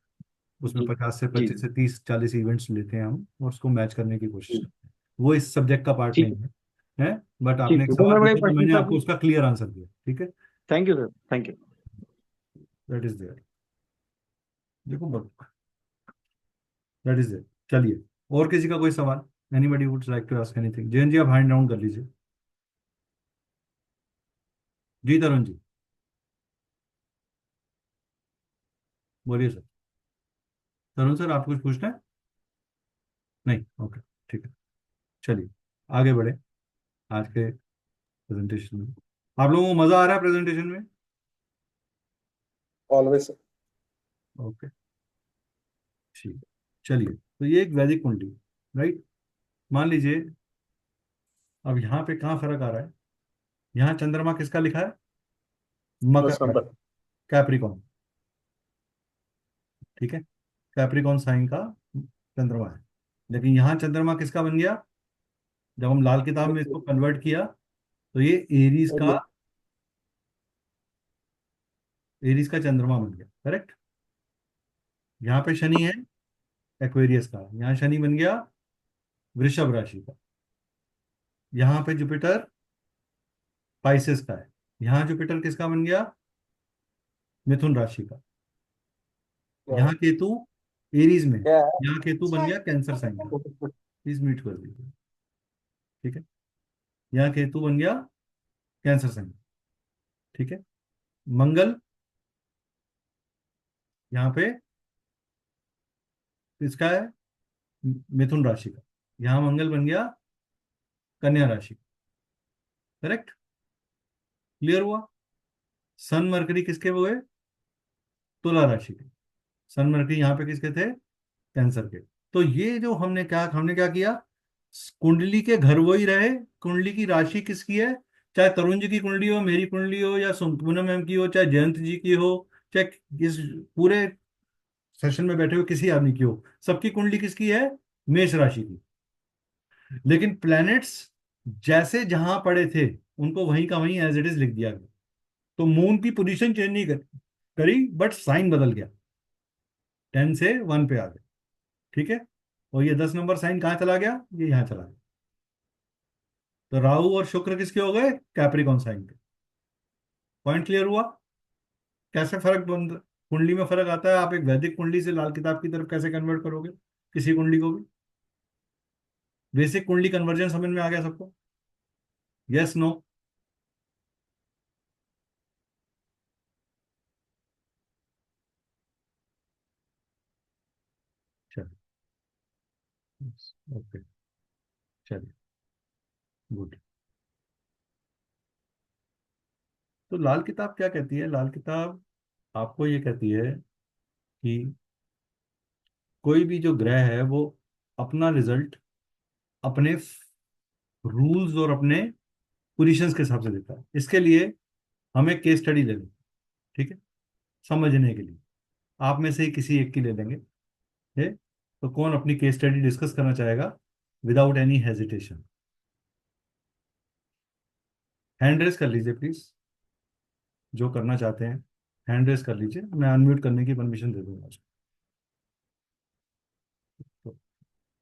उसमें जी 50 से जी 25 से 30 40 इवेंट्स लेते हैं हम और उसको मैच करने की कोशिश जी, करते हैं। वो इस सब्जेक्ट का पार्ट ठीक नहीं है है बट आपने ठीक एक है। तो सवाल मैं वही पूछा तो प्रश्न मैंने सर, आपको उसका क्लियर आंसर दिया। ठीक है, thank you sir, thank you. That is there. देखो दैट इज देयर। चलिए, और किसी का कोई सवाल? Anybody would like to ask anything? Jain ji आप हैंड डाउन कर लीजिए। जी तरुण जी बोलिए सर। तरुण सर आप कुछ पूछना है? नहीं, ओके, ठीक है। चलिए आगे बढ़े आज के प्रेजेंटेशन में। आप लोगों को मजा आ रहा है प्रेजेंटेशन में? ऑलवेज। ओके, ठीक है। चलिए, तो ये एक वैदिक कुंडली, राइट। मान लीजिए अब यहाँ पे कहाँ फर्क आ रहा है? यहाँ चंद्रमा किसका लिखा है? मकर 10 नंबर। राशि, कैप्रिकॉन। ठीक है, कैप्रिकॉन साइन का चंद्रमा है। लेकिन यहाँ चंद्रमा किसका बन गया? जब हम लाल किताब में इसको कन्वर्ट किया तो ये एरीज का चंद्रमा बन गया, करेक्ट। यहाँ पे शनि है एक्वेरियस का, यहाँ शनि बन गया वृषभ राशि का। यहाँ पे जुपिटर पाइसेस का है, यहाँ जुपिटर किसका बन गया? मिथुन राशि का। यहाँ केतु एरीज में, क्या यहाँ केतु बन गया कैंसर साइन का। है? प्लीज म्यूट कर दीजिए। ठीक है, यहाँ केतु बन गया कैंसर साइन। ठीक है, मंगल यहाँ पे किसका है? मिथुन राशि का। यहाँ मंगल बन गया कन्या राशि, करेक्ट। क्लियर हुआ? सन मरकरी किसके हुए? तुला राशि के। सन मरकरी यहाँ पे किसके थे? कैंसर के। तो ये जो हमने क्या किया, कुंडली के घर वही रहे, कुंडली की राशि किसकी है, चाहे तरुण जी की कुंडली हो, मेरी कुंडली हो, या पूनम मैम की हो, चाहे जयंत जी की हो, चाहे इस पूरे सेशन में बैठे हुए किसी आदमी की हो, सबकी कुंडली किसकी है? मेष राशि की। लेकिन प्लैनेट्स जैसे जहां पड़े थे उनको वहीं का वहीं एज इट इज लिख दिया गया। तो मून की पोजीशन चेंज नहीं करी बट साइन बदल गया, 10 से 1 पे आ गया। ठीक है, और ये 10 नंबर साइन कहाँ चला गया? ये यहाँ चला गया। तो राहु और शुक्र किसके हो गए? कैप्रिकॉन साइन के। पॉइंट क्लियर हुआ? कैसे फर्क बन कुंडली में फर्क आता है? आप एक वैदिक कुंडली से लाल किताब की तरफ कैसे कन्वर्ट करोगे किसी कुंडली को भी? बेसिक कुंडली कन्वर्जन समझ में आ गया सबको? Yes no? चलिए, ओके, चलिए, गुड। तो लाल किताब क्या कहती है? लाल किताब आपको ये कहती है कि कोई भी जो ग्रह है वो अपना रिजल्ट अपने रूल्स और अपने पोजीशंस के हिसाब से देता है। इसके लिए हम एक केस स्टडी ले लें, ठीक है, समझने के लिए। आप में से ही किसी एक की ले लेंगे, है? तो कौन अपनी केस स्टडी डिस्कस करना चाहेगा without any hesitation? Hand raise कर लीजिए प्लीज, जो करना चाहते हैं हैंड रेस कर लीजिए, मैं अनम्यूट करने की परमिशन दे दूंगा उसको। तो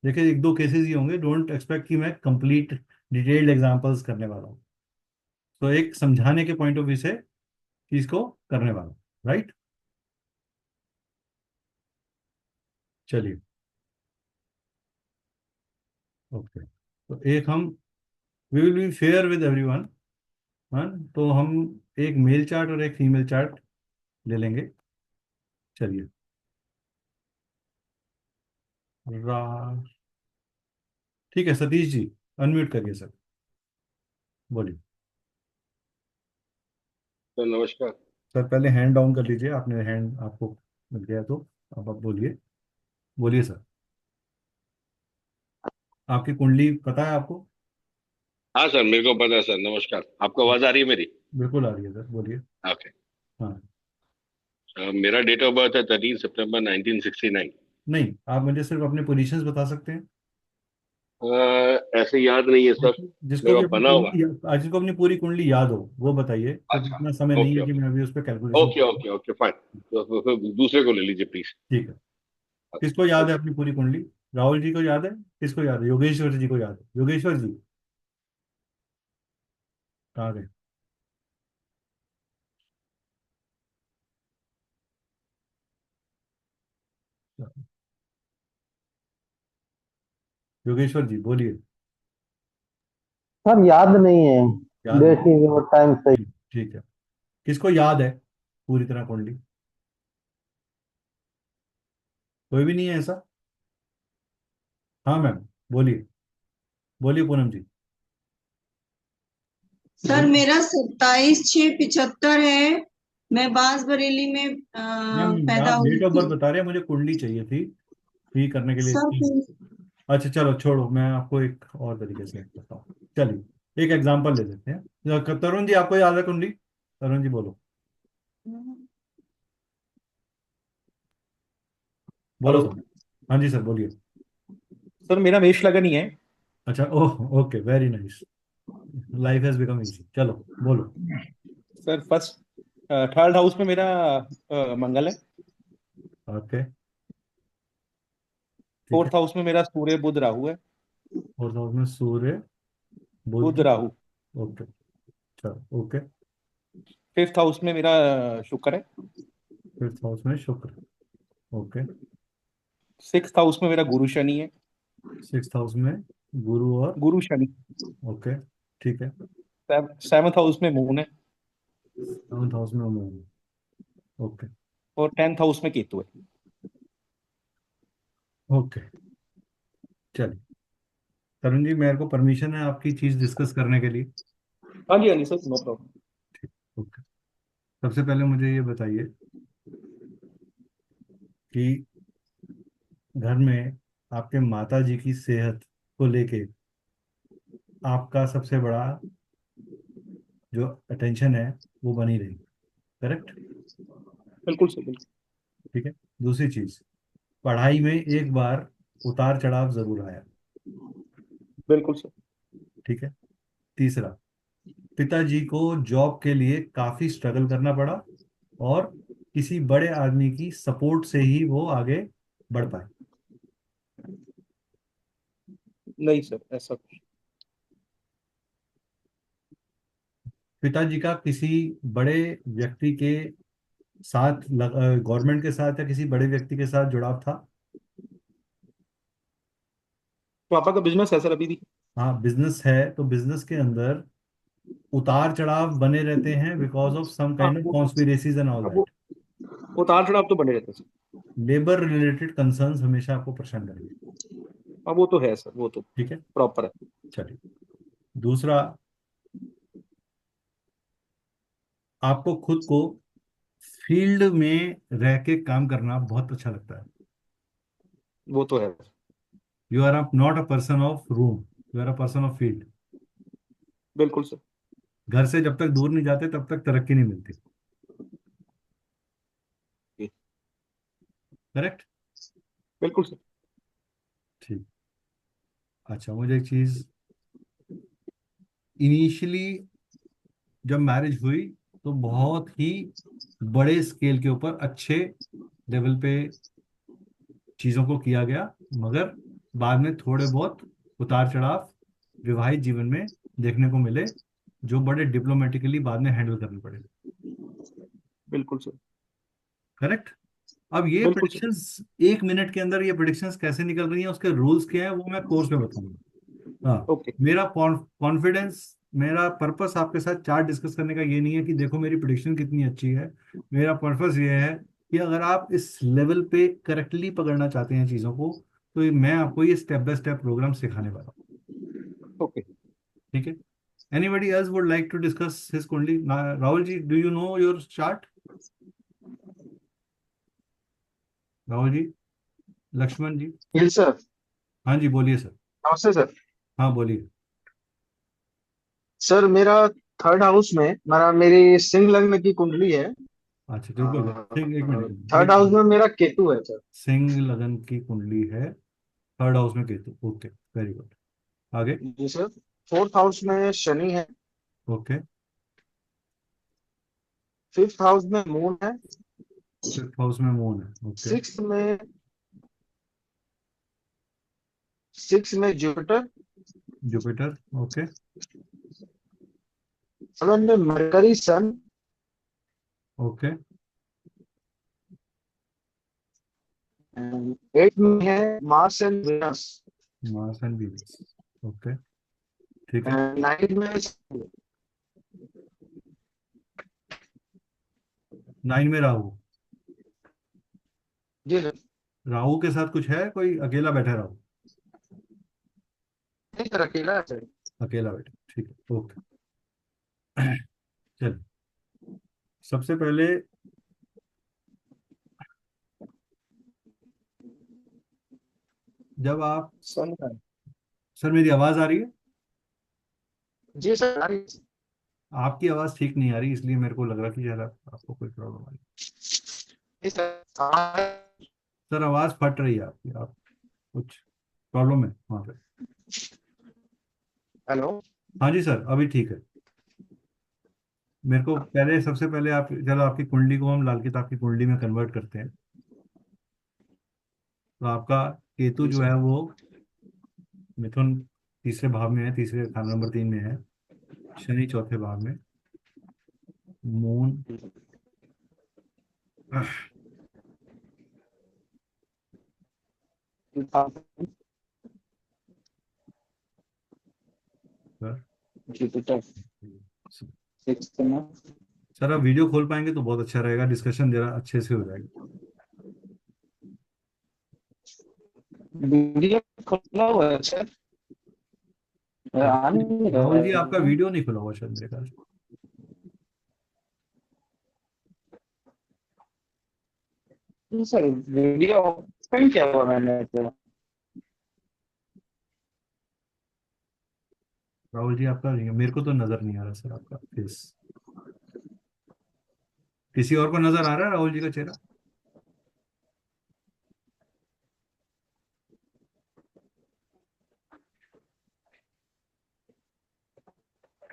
देखिए, एक दो केसेस ही होंगे, डोंट एक्सपेक्ट कि मैं कंप्लीट डिटेल्ड एग्जांपल्स करने वाला हूँ। तो एक समझाने के पॉइंट ऑफ व्यू से चीज को करने वाला हूँ, राइट। चलिए, ओके। तो एक हम we will be fair with everyone. हाँ, तो हम एक मेल चार्ट और एक फीमेल चार्ट ले लेंगे। चलिए, रा ठीक है, सतीश जी अनम्यूट करिए सर, बोलिए। सर नमस्कार। सर पहले हैंड डाउन कर लीजिए, आपने हैंड आपको मिल गया तो अब आप बोलिए। बोलिए सर, आपकी कुंडली पता है आपको? हाँ सर, मेरे को पता है सर। नमस्कार, आपको आवाज आ रही है मेरी? बिल्कुल आ रही है सर, बोलिए। ओके। हाँ, मेरा डेट ऑफ बर्थ है 13 सितंबर 1969। नहीं, आप मुझे सिर्फ अपने पोजीशंस बता सकते हैं। ऐसे याद नहीं है सर। जिसको मेरे भी को अपनी बना हुआ। जिसको अपनी पूरी कुंडली याद हो वो बताइए, क्योंकि अच्छा। इतना समय नहीं ओके है कि ओके मैं अभी उस पर calculation. Okay okay okay fine. तो दूसरे को ले लीजिए प्लीज। ठीक है। किसको याद है ओके। अपनी पूरी कुंडली? राहुल जी को याद है? किसको याद है? योगेश्वर जी को याद है? योगेश्वर जी कहाँ गए? योगेश्वर जी बोलिए। सर याद नहीं है। याद नहीं? देखेंगे वो टाइम सही। ठीक ठीक है। किसको याद है पूरी तरह कुंडली? कोई भी नहीं है ऐसा? हाँ मैम, बोलिए। बोलिए पूनम जी। सर बोलिए मेरा 27/6/75 है। मैं बांसबरेली में मैम, पैदा आप हुई डेट ऑफ बर्थ थी। बता रहे हैं, मुझे कुंडली चाहिए थी ठीक करने के सर लिए। अच्छा चलो छोड़ो, मैं आपको एक और तरीके से बताऊँ। चलिए एक एग्जांपल ले लेते हैं। तरुण जी आपको याद है कुंडली? तरुण जी बोलो। बोलो हेलो सर। हाँ जी सर बोलिए। सर, मेरा मेष लगन ही है। अच्छा oh okay, very nice. Life has become easy. चलो बोलो। सर फर्स्ट थर्ड हाउस में मेरा मंगल है। ओके ठीक है। फोर्थ हाउस में मेरा सूर्य बुध राहु है। फोर्थ हाउस में सूर्य बुध बुध। राहु। ओके चलो ओके। फिफ्थ हाउस में मेरा शुक्र है। फिफ्थ हाउस में शुक्र। ओके। सिक्स्थ हाउस में मेरा गुरु शनि है। सिक्स्थ हाउस में गुरु और। गुरु शनि। ओके ठीक है। सेवंथ हाउस में मून है। सेवंथ हाउस में मून। ओके और टेंथ हाउस में केतु है। ओके चलिए। तरुण जी मेरे को परमिशन है आपकी चीज डिस्कस करने के लिए? हाँ जी सर, नो प्रॉब्लम। ठीक। ओके। सबसे पहले मुझे ये बताइए कि घर में आपके माता जी की सेहत को लेके आपका सबसे बड़ा जो अटेंशन है वो बनी रही। करेक्ट? बिल्कुल सर, बिल्कुल। ठीक है। दूसरी चीज, पढ़ाई में एक बार उतार चढ़ाव जरूर आया। बिल्कुल सर। ठीक है। तीसरा, पिताजी को जॉब के लिए काफी स्ट्रगल करना पड़ा और किसी बड़े आदमी की सपोर्ट से ही वो आगे बढ़ पाए। नहीं सर, ऐसा कुछ। पिताजी का किसी बड़े व्यक्ति के साथ, गवर्नमेंट के साथ या किसी बड़े व्यक्ति के साथ जुड़ाव था? पापा का बिजनेस है सर अभी भी। हाँ बिजनेस है, तो बिजनेस के अंदर उतार चढ़ाव बने रहते हैं बिकॉज ऑफ सम हाँ kind of conspiracies and all वो दैट। उतार चढ़ाव तो बने रहते हैं सर। लेबर रिलेटेड कंसर्न्स हमेशा आपको परेशान करेंगे। हाँ वो तो है सर, वो तो ठीक है। प्रॉपर है। चलिए। दूसरा, आपको खुद को फील्ड में रह के काम करना बहुत अच्छा लगता है। वो तो है। You are not a person of room, you are a person of field. बिल्कुल सर। घर से जब तक दूर नहीं जाते तब तक तरक्की नहीं मिलती। करेक्ट? बिल्कुल सर। ठीक। अच्छा मुझे एक चीज, इनिशियली जब मैरिज हुई तो बहुत ही बड़े स्केल के ऊपर अच्छे लेवल पे चीजों को किया गया, मगर बाद में थोड़े बहुत उतार चढ़ाव विवाहित जीवन में देखने को मिले, जो बड़े डिप्लोमेटिकली बाद में हैंडल करने पड़े। बिल्कुल सर। करेक्ट? अब ये बिल्कुल सर। प्रिडिक्शंस, एक मिनट के अंदर ये प्रिडिक्शंस कैसे निकल रही हैं, उसके रूल्स क्या है वो मैं कोर्स में बताऊंगा। हाँ। ओके। मेरा कॉन्फिडेंस, मेरा पर्पस आपके साथ चार्ट डिस्कस करने का ये नहीं है कि देखो मेरी प्रिडिक्शन कितनी अच्छी है। मेरा पर्पस ये है कि अगर आप इस लेवल पे करेक्टली पकड़ना चाहते हैं चीज़ों को, तो मैं आपको ये स्टेप बाय स्टेप प्रोग्राम सिखाने वाला हूँ। ओके। ठीक है। Anybody else would like to discuss his kundli? Rahul ji, do you know your chart? Rahul ji, Laxman ji. Yes sir. हाँ जी बोलिए सर। नमस्ते सर। हाँ बोलिए। सर मेरा थर्ड हाउस में मेरी सिंह लग्न की कुंडली है। अच्छा बिल्कुल, सिंह, एक मिनट, थर्ड हाउस में मेरा केतु है सर। सिंह लगन की कुंडली है, थर्ड हाउस में केतु, ओके, वेरी गुड। आगे। जी सर। फोर्थ हाउस में शनि है। ओके। फिफ्थ हाउस में मून है। फिफ्थ हाउस में मून है, ओके। सिक्स में जुपिटर। Jupiter, okay. सेवन में मरकरी सन। ओके। एट में है Mars and Venus. Mars and Venus, okay, ठीक है। नाइन में नाइन में राहु। जी सर। राहु के साथ कुछ है, कोई अकेला बैठा राहु? नहीं सर, अकेला है सर। अकेला बैठा, ठीक है, ओके। चल, सबसे पहले जब आप, सन है। सर मेरी आवाज आ रही है? जी सर, आ रही है। आपकी आवाज ठीक नहीं आ रही, इसलिए मेरे को लग रहा कि शायद आपको कोई प्रॉब्लम आ रही जी सर। है। सर आवाज फट रही है आपकी, आप कुछ प्रॉब्लम है वहाँ पे? हेलो। हाँ जी सर, अभी ठीक है। मेरे को पहले, सबसे पहले आप, चलो आपकी कुंडली को हम लाल किताब की कुंडली में कन्वर्ट करते हैं। तो आपका केतु जी जो सर। है वो मिथुन तीसरे भाव में है, तीसरे खाना नंबर 3 में है। शनि चौथे भाव में। मून, जुपिटर सिक्स में। सर आप वीडियो खोल पाएंगे तो बहुत अच्छा रहेगा, डिस्कशन जरा अच्छे से हो जाएगी। वीडियो खुला हुआ है सर। आ नहीं रहा राहुल जी, आपका है। वीडियो नहीं खुला हुआ शायद मेरे ख्याल से। जी सर, वीडियो ओपन किया हुआ मैंने तो। राहुल जी आपका, मेरे को तो नजर नहीं आ रहा सर आपका फेस। किसी और को नजर आ रहा है राहुल जी का चेहरा?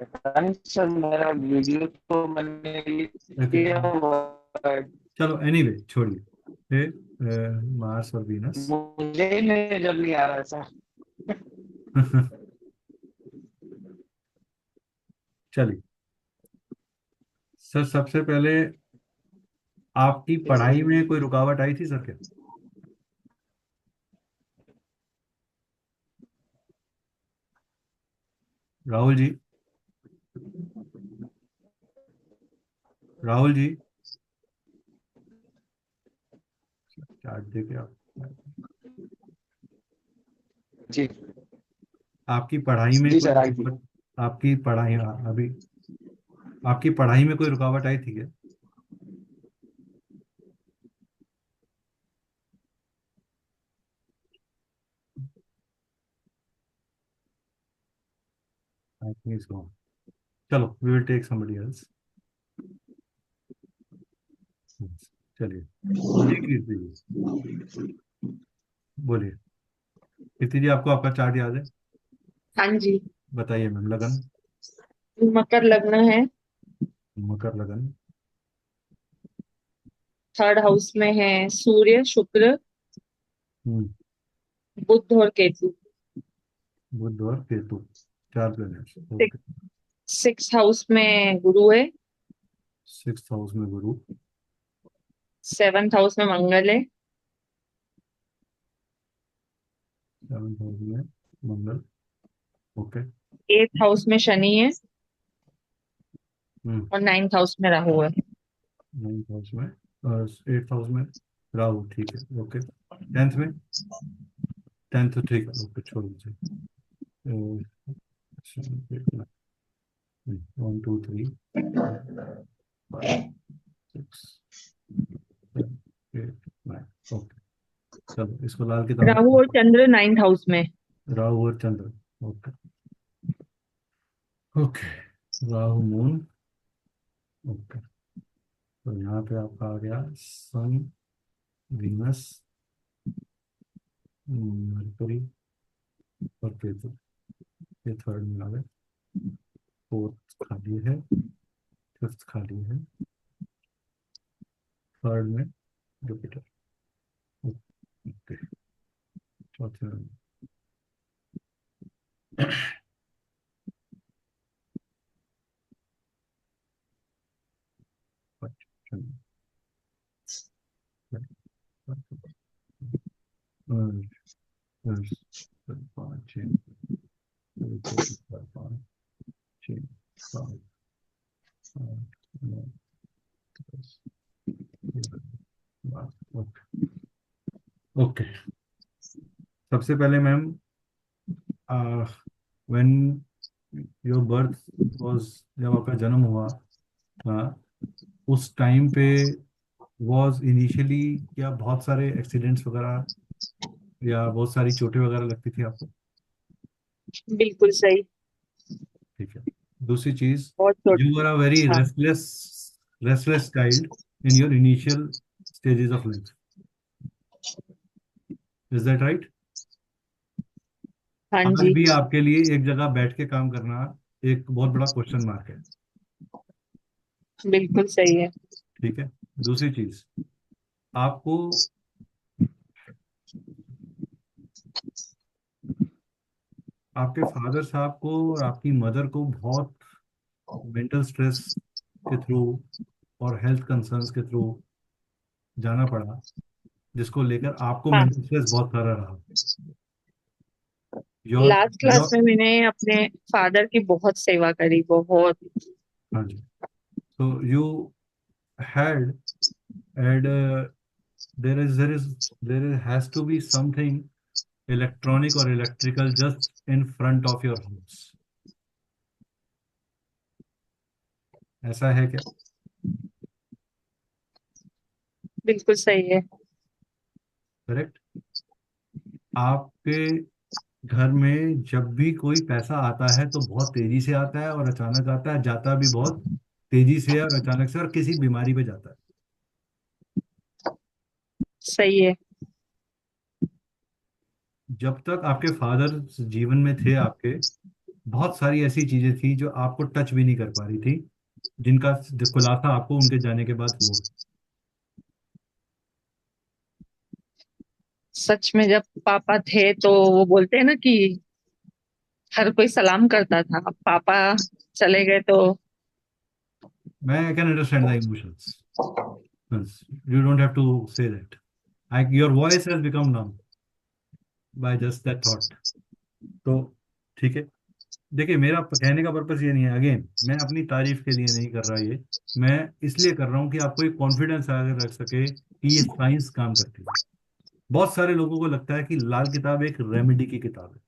पता नहीं सर, मेरा वीडियो तो मैंने ओके, किया हुआ है। चलो एनीवे छोड़िए। फिर मार्स और वीनस। मुझे ही नजर नहीं आ रहा है सर। चलिए सर, सबसे पहले आपकी पढ़ाई में कोई रुकावट आई थी सर क्या? राहुल जी, राहुल जी, चार्ट देके आप, जी। आपकी पढ़ाई में जी कोई सर, आई थी। रुकावट, आपकी पढ़ाई, हाँ, अभी आपकी पढ़ाई में कोई रुकावट आई थी क्या? I think so. चलो we will take somebody else. चलिए, बोलिए कीर्ति जी, बोलिए। कीर्ति जी, आपको आपका चार्ट याद है? हाँ जी। बताइए मैम। लगन, मकर लग्न है। मकर लगन। थर्ड हाउस में है सूर्य, शुक्र, हम्म, बुध और केतु। बुध और Ketu, 4 planets, okay. Six house में गुरु है। सिक्स हाउस में गुरु। सेवंथ हाउस में मंगल है। सेवंथ हाउस में मंगल, ओके। एट्थ हाउस में शनि है। हम्म, और नाइन्थ हाउस में राहु है। नाइन्थ हाउस में, एट्थ हाउस में राहु, ठीक है, ओके। टेंथ में, टेंथ ठीक है, ओके, छोड़ दीजिए। 1 2 3 5 6 7 8 9, ओके। चलो इसको लाल किताब राहु और में, चंद्र नाइन्थ हाउस में। राहु और Chandra, okay, okay. Rahu moon, okay. तो यहाँ पे आपका आ गया सन, वीनस, मरकरी और केतु, ये थर्ड में आ गए। फोर्थ खाली है, फिफ्थ खाली है, थर्ड में जुपिटर। ओके, चौथे में पाँच, छः, पाँच, छः, सात, आठ, नौ, 10, 11, 12। Okay okay. सबसे पहले ma'am, when your birth was, जब आपका जन्म हुआ था, उस टाइम पे वाज इनिशियली क्या बहुत सारे एक्सीडेंट्स वगैरह या बहुत सारी चोटें वगैरह लगती थी आपको? बिल्कुल सही। ठीक है। दूसरी चीज, बहुत छोट यू वर अ वेरी हाँ restless child in your initial stages of life, is that right? हाँ आज जी। भी आपके लिए एक जगह बैठ के काम करना एक बहुत बड़ा क्वेश्चन मार्क है। बिल्कुल सही है। ठीक है। दूसरी चीज, आपको आपके फादर साहब को और आपकी मदर को बहुत मेंटल स्ट्रेस के थ्रू और हेल्थ कंसर्न्स के थ्रू जाना पड़ा, जिसको लेकर आपको हाँ, मेंटल स्ट्रेस बहुत सारा रहा। योर लास्ट क्लास योर में मैंने अपने फादर की बहुत सेवा करी, बहुत। हाँ जी। तो you had had there has to be something electronic or electrical just in front of your house, ऐसा है क्या? बिल्कुल सही है। करेक्ट। आपके घर में जब भी कोई पैसा आता है तो बहुत तेजी से आता है और अचानक आता है, जाता भी बहुत तेजी से और अचानक से, और किसी बीमारी पे जाता है। सही है। जब तक आपके फादर जीवन में थे आपके, बहुत सारी ऐसी चीजें थी जो आपको टच भी नहीं कर पा रही थी, जिनका खुलासा आपको उनके जाने के बाद हुआ। सच में जब पापा थे तो वो बोलते हैं ना कि हर कोई सलाम करता था, अब पापा चले गए तो। मैं I can understand the emotions, you don't have to say that, I your voice has become numb by just that thought. तो ठीक है। देखिए, मेरा कहने का पर्पस ये नहीं है, अगेन मैं अपनी तारीफ के लिए नहीं कर रहा ये, मैं इसलिए कर रहा हूँ कि आपको एक कॉन्फिडेंस आगे रख सके कि ये साइंस काम करती है। बहुत सारे लोगों को लगता है कि लाल किताब एक रेमेडी की किताब है।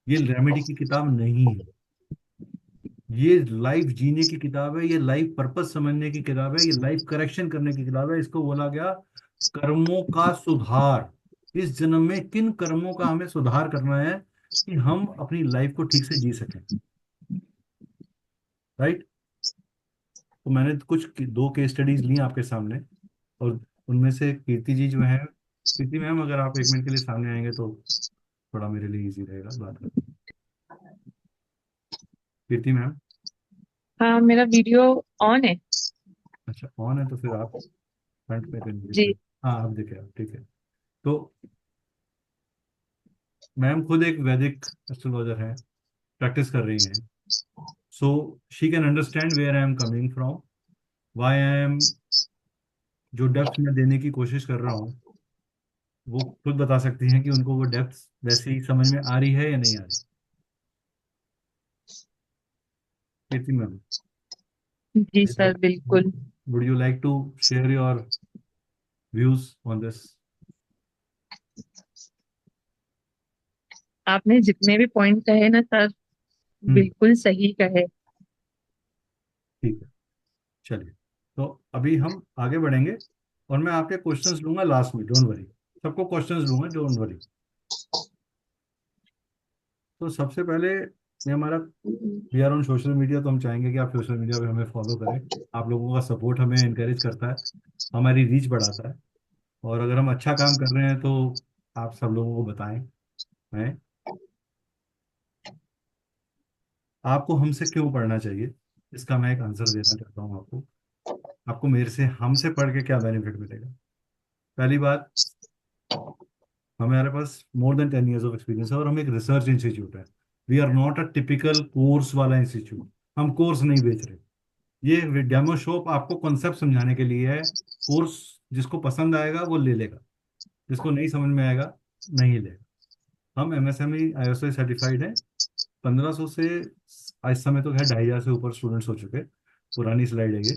ये रेमेडी की किताब नहीं है, ये लाइफ जीने की किताब है, ये लाइफ पर्पस समझने की किताब है, ये लाइफ करेक्शन करने की किताब है। इसको बोला गया कर्मों का सुधार। इस जन्म में किन कर्मों का हमें सुधार करना है कि हम अपनी लाइफ को ठीक से जी सकें, राइट? तो मैंने कुछ दो केस स्टडीज ली आपके सामने, और उनमें से कीर्ति जी जो है, कीर्ति मैम अगर आप 1 मिनट के लिए सामने आएंगे तो थोड़ा मेरे लिए इजी रहेगा बात करना। कीर्ति मैम, हाँ, मेरा वीडियो ऑन है। अच्छा ऑन है तो फिर आप फ्रंट पे जी। करिए। हाँ आप दिखे आप, ठीक है। तो मैम खुद एक वैदिक एस्ट्रोलॉजर है, प्रैक्टिस कर रही हैं, so she can understand where I am coming from, why I am, जो डेप्थ में देने की कोशिश कर रहा हूँ वो खुद बता सकती हैं कि उनको वो डेप्थ वैसे ही समझ में आ रही है या नहीं आ रही। कीर्ति मैम, जी सर, बिल्कुल। would you like to share your views on this? आपने जितने भी पॉइंट कहे ना सर, बिल्कुल सही कहे। ठीक है, चलिए। तो अभी हम आगे बढ़ेंगे और मैं आपके क्वेश्चंस लूंगा लास्ट में, डोंट वरी, सबको क्वेश्चंस लूंगा, डोंट वरी। तो सबसे पहले ये हमारा, we are on social media, तो हम चाहेंगे कि आप सोशल मीडिया पे हमें फॉलो करें। आप लोगों का सपोर्ट हमें इनकरेज करता है, हमारी रीच बढ़ाता है। और अगर हम अच्छा काम कर रहे हैं तो आप सब लोगों को बताएं। हैं, आपको हमसे क्यों पढ़ना चाहिए, इसका मैं एक आंसर देना चाहता हूँ आपको। आपको मेरे से, हमसे पढ़ के क्या बेनिफिट मिलेगा? पहली बात, हमारे पास more than 10 years of experience है और हम एक रिसर्च इंस्टीट्यूट है। We are not a typical course वाला इंस्टीट्यूट। हम कोर्स नहीं बेच रहे। ये डेमो शॉप आपको कॉन्सेप्ट समझाने के लिए है। कोर्स जिसको पसंद आएगा वो ले लेगा, जिसको नहीं समझ में आएगा नहीं लेगा। हम एमएसएमई आईएसओ सर्टिफाइड है। 1500 से, इस समय तो खैर 2500 से ऊपर स्टूडेंट्स हो चुके। पुरानी स्लाइड है ये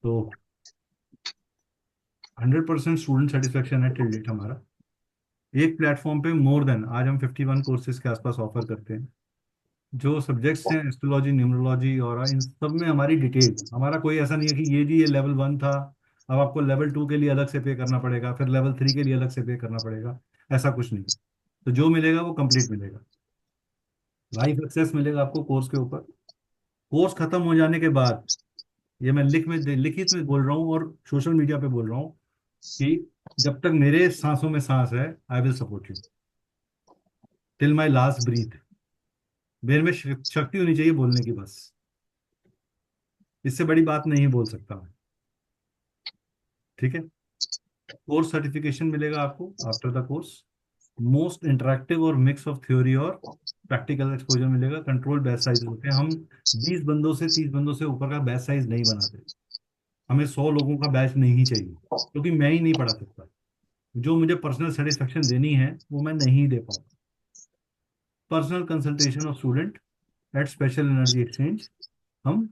तो। 100% स्टूडेंट सेटिस्फेक्शन है टिल डेट हमारा। एक प्लेटफॉर्म पे मोर देन, आज हम 51 कोर्सेज के आसपास ऑफर करते हैं। जो सब्जेक्ट्स हैं एस्ट्रोलॉजी, न्यूमरोलॉजी और इन सब में हमारी डिटेल, हमारा कोई ऐसा नहीं है कि ये जी ये लेवल 1 था, अब आपको लेवल 2 के लिए अलग से पे करना पड़ेगा, फिर लेवल 3 के लिए अलग से पे करना पड़ेगा। ऐसा कुछ नहीं। तो जो मिलेगा वो कंप्लीट मिलेगा। लाइफ एक्सेस मिलेगा आपको कोर्स के ऊपर। कोर्स खत्म हो जाने के बाद, ये मैं लिखित में बोल रहा हूँ और सोशल मीडिया पे बोल रहा हूँ कि जब तक मेरे सांसों में सांस है, I will support you till my last breath. मेरे में शक्ति होनी चाहिए बोलने की, बस। इससे बड़ी बात नहीं बोल सकता मैं। ठीक है। कोर्स सर्टिफिकेशन मिलेगा आपको after the course. Most interactive और मिक्स ऑफ थ्योरी और प्रैक्टिकल एक्सपोजर मिलेगा। कंट्रोल बैच साइज होते हैं। हम 20 बंदों से, 30 बंदों से ऊपर का बैच साइज नहीं बनाते। हमें 100 लोगों का बैच नहीं चाहिए, क्योंकि मैं ही नहीं पढ़ा सकता। जो मुझे पर्सनल सेटिस्फेक्शन देनी है वो मैं नहीं दे पाऊँ। Personal consultation of student at special energy exchange हम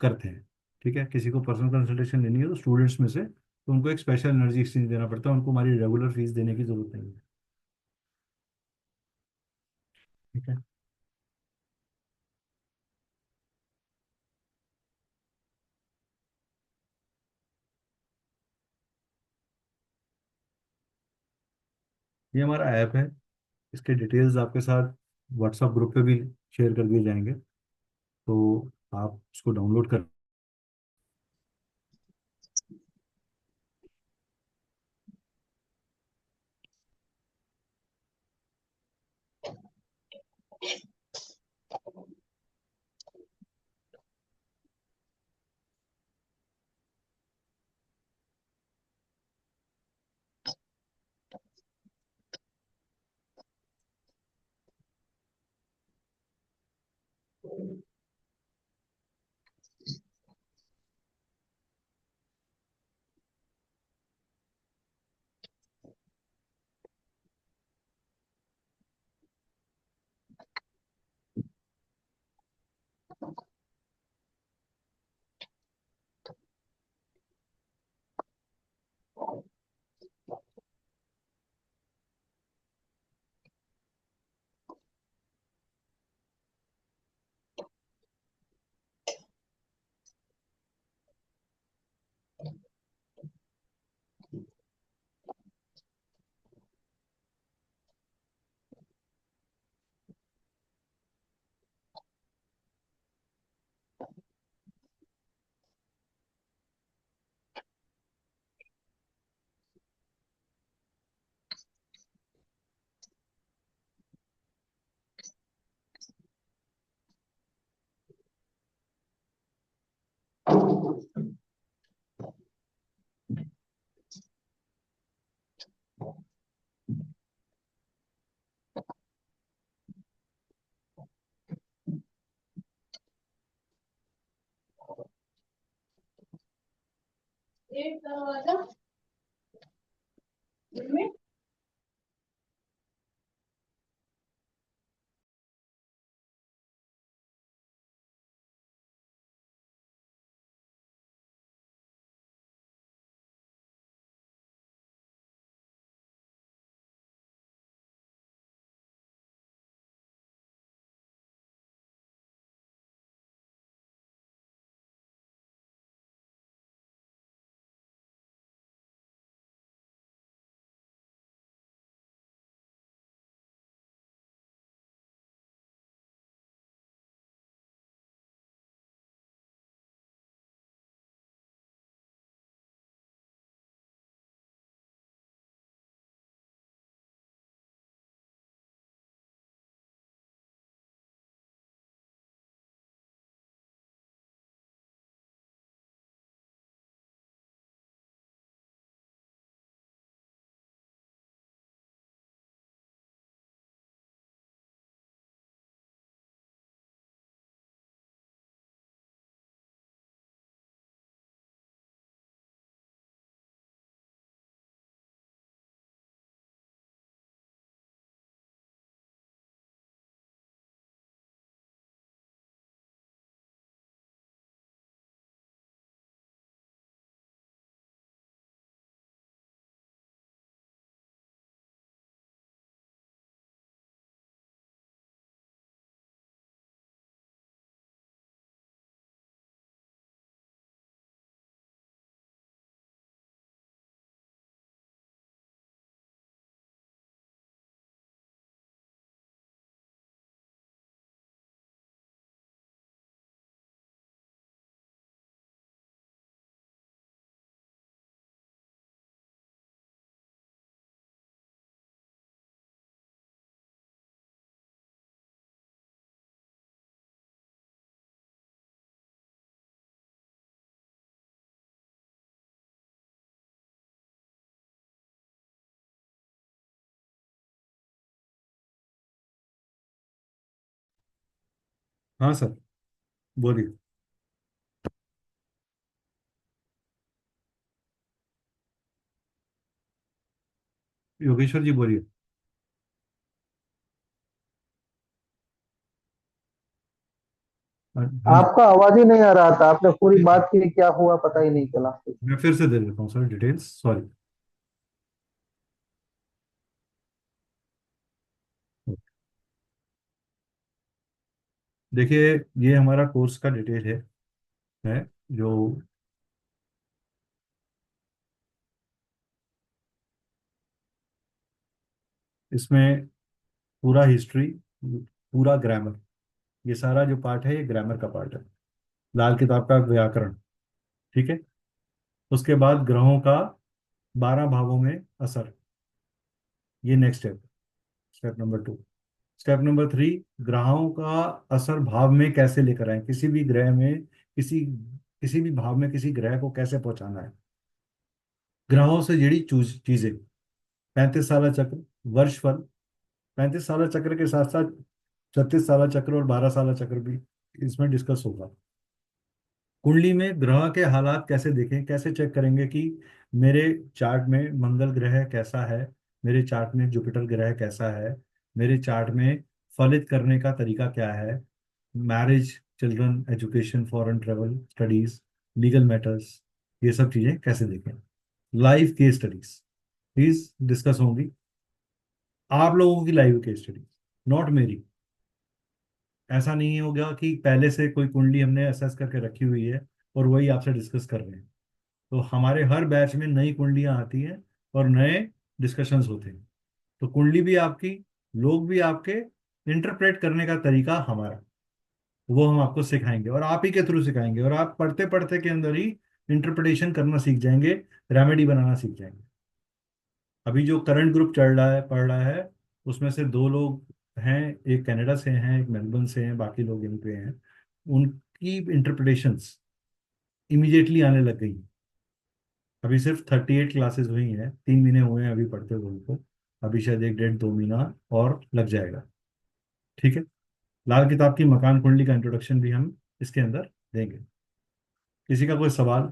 करते हैं। ठीक है। किसी को पर्सनल कंसल्टेशन लेनी है तो स्टूडेंट्स में से, तो उनको एक स्पेशल एनर्जी एक्सचेंज देना पड़ता है। उनको हमारी रेगुलर फीस देने की जरूरत नहीं है। ठीक है। ये हमारा ऐप है। इसके डिटेल्स आपके साथ व्हाट्सएप ग्रुप पे भी शेयर कर दिए जाएंगे, तो आप उसको डाउनलोड कर। हाँ सर, बोलिए। योगेश्वर जी बोलिए। हाँ जी। आपका आवाज ही नहीं आ रहा था, आपने पूरी बात की, क्या हुआ पता ही नहीं चला। मैं फिर से दे देता हूँ सर डिटेल्स, सॉरी। देखिए, ये हमारा कोर्स का डिटेल है जो इसमें पूरा हिस्ट्री, पूरा ग्रामर, ये सारा जो पार्ट है ये ग्रामर का पार्ट है। लाल किताब का व्याकरण, ठीक है। उसके बाद ग्रहों का 12 भावों में असर, ये next step, step number 2। Step number 3, ग्रहों का असर भाव में कैसे लेकर आए, किसी भी ग्रह में, किसी किसी भी भाव में किसी ग्रह को कैसे पहुंचाना है। ग्रहों से जुड़ी चीजें, 35 साला चक्र, वर्षफल, 35 साला चक्र के साथ साथ 36 साला चक्र और 12 साला चक्र भी इसमें डिस्कस होगा। कुंडली में ग्रह के हालात कैसे देखें, कैसे चेक करेंगे कि मेरे चार्ट में मंगल ग्रह कैसा है, मेरे चार्ट में जुपिटर ग्रह कैसा है, मेरे चार्ट में फलित करने का तरीका क्या है, marriage, children, education, foreign travel, studies, legal matters, ये सब चीजें कैसे देखें। Live case studies please discuss होंगी, आप लोगों की लाइव केस स्टडीज, नॉट मेरी। ऐसा नहीं होगा कि पहले से कोई कुंडली हमने असेस करके रखी हुई है और वही आपसे डिस्कस कर रहे हैं। तो हमारे हर बैच में नई कुंडलियां आती हैं और नए डिस्कशंस होते हैं। तो कुंडली भी आपकी, लोग भी आपके, इंटरप्रेट करने का तरीका हमारा, वो हम आपको सिखाएंगे और आप ही के थ्रू सिखाएंगे, और आप पढ़ते पढ़ते के अंदर ही इंटरप्रिटेशन करना सीख जाएंगे, रेमेडी बनाना सीख जाएंगे। अभी जो करंट ग्रुप चल रहा है, पढ़ रहा है, उसमें से 2 लोग हैं, एक कनाडा से हैं, एक मेलबर्न से हैं, बाकी लोग इन पे हैं। उनकी इंटरप्रिटेशंस इमीडिएटली आने लग गई। अभी सिर्फ 38 क्लासेस हुई हैं, 3 महीने हुए हैं अभी पढ़ते हुए उनको। अभी शायद 1 डेढ़ 2 महीना और लग जाएगा, ठीक है। लाल किताब की मकान कुंडली का इंट्रोडक्शन भी हम इसके अंदर देंगे। किसी का कोई सवाल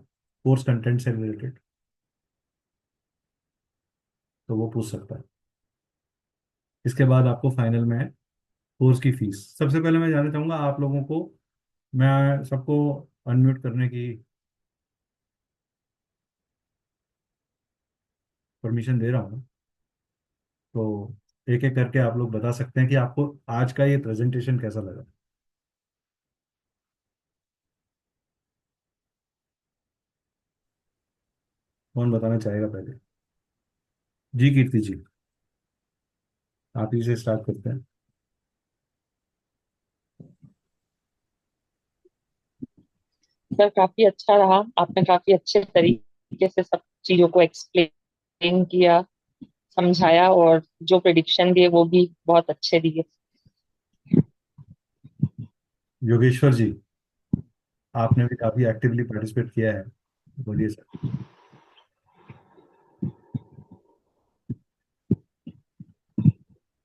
कोर्स कंटेंट से रिलेटेड तो वो पूछ सकता है। इसके बाद आपको फाइनल में कोर्स की फीस। सबसे पहले मैं जानना चाहूंगा आप लोगों को, मैं सबको अनम्यूट करने की परमिशन दे रहा हूँ। तो एक एक करके आप लोग बता सकते हैं कि आपको आज का ये प्रेजेंटेशन कैसा लगा। कौन बताना चाहेगा पहले? जी कीर्ति जी, आप ही से स्टार्ट करते हैं। सर काफी अच्छा रहा, आपने काफी अच्छे तरीके से सब चीजों को एक्सप्लेन किया, समझाया, और जो प्रिडिक्शन दिए वो भी बहुत अच्छे दिए। योगेश्वर जी, आपने भी काफी एक्टिवली पार्टिसिपेट किया है, बोलिए सर।